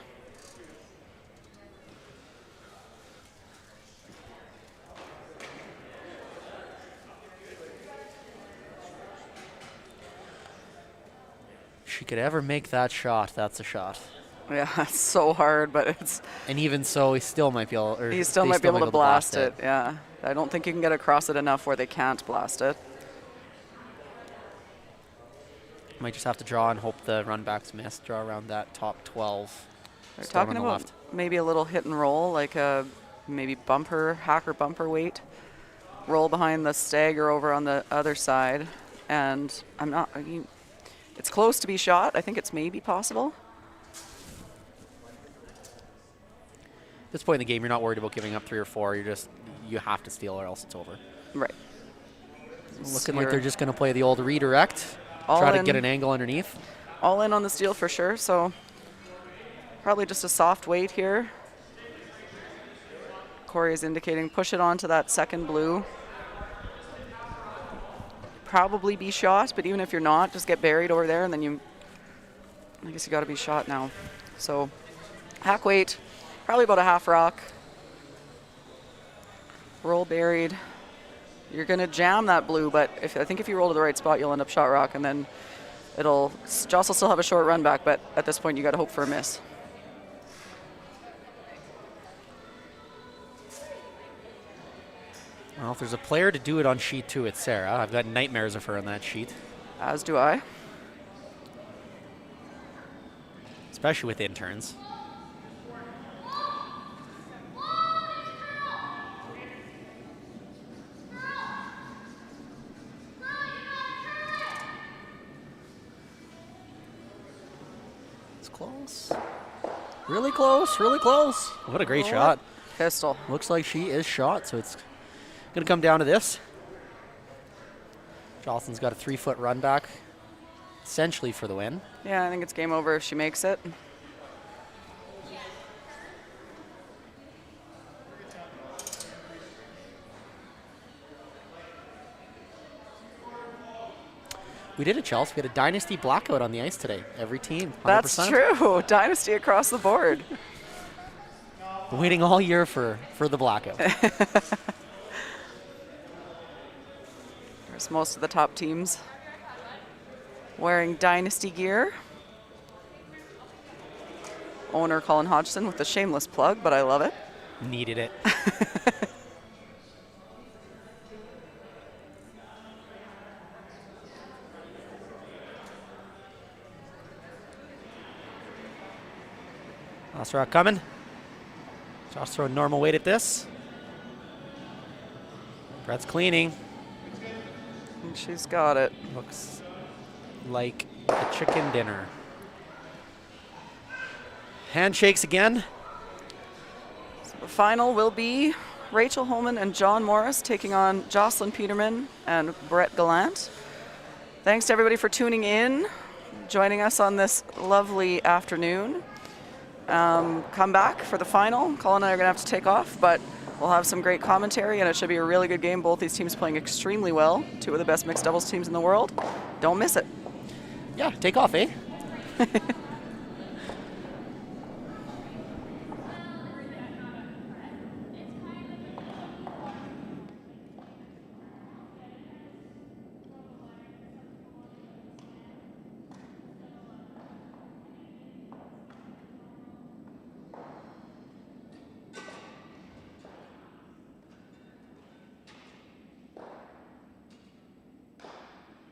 If she could ever make that shot, that's a shot. Yeah, it's so hard, but it's... And even so, he still might be able, or He still they might be able to blast it. it, yeah. I don't think you can get across it enough where they can't blast it. Might just have to draw and hope the run backs miss. Draw around that top 12. They're Storm talking on the about left. maybe a little hit and roll, like a maybe bumper, hacker bumper weight. Roll behind the stagger over on the other side. And I'm not... it's close to be shot. I think it's maybe possible. At this point in the game, you're not worried about giving up 3 or 4. You have to steal or else it's over. Right. Looking like they're just going to play the old redirect. All Try to in. get an angle underneath. All in on the steal for sure, so probably just a soft weight here. Corey is indicating push it onto that second blue. Probably be shot, but even if you're not, just get buried over there and then I guess you got to be shot now. So hack weight, probably about a half rock. Roll buried. You're going to jam that blue, but I think if you roll to the right spot, you'll end up shot rock, and then Joss will still have a short run back, but at this point, you got to hope for a miss. Well, if there's a player to do it on sheet 2, it's Sarah. I've got nightmares of her on that sheet. As do I. Especially with interns. Close. Really close, really close. What a great shot. Pistol. Looks like she is shot, so it's going to come down to this. Jocelyn's got a 3-foot run back, essentially for the win. Yeah, I think it's game over if she makes it. We did it, Chelsea. We had a dynasty blackout on the ice today. Every team, 100%. That's true. Dynasty across the board. Waiting all year for the blackout. There's most of the top teams wearing dynasty gear. Owner Colin Hodgson with the shameless plug, but I love it. Needed it. Last rock coming. Josh throwing normal weight at this. Brett's cleaning. And she's got it. Looks like a chicken dinner. Handshakes again. So the final will be Rachel Homan and John Morris taking on Jocelyn Peterman and Brett Gallant. Thanks to everybody for tuning in, joining us on this lovely afternoon. Come back for the final. Colin and I are going to have to take off, but we'll have some great commentary, and it should be a really good game. Both these teams playing extremely well. 2 of the best mixed doubles teams in the world. Don't miss it. Yeah, take off, eh?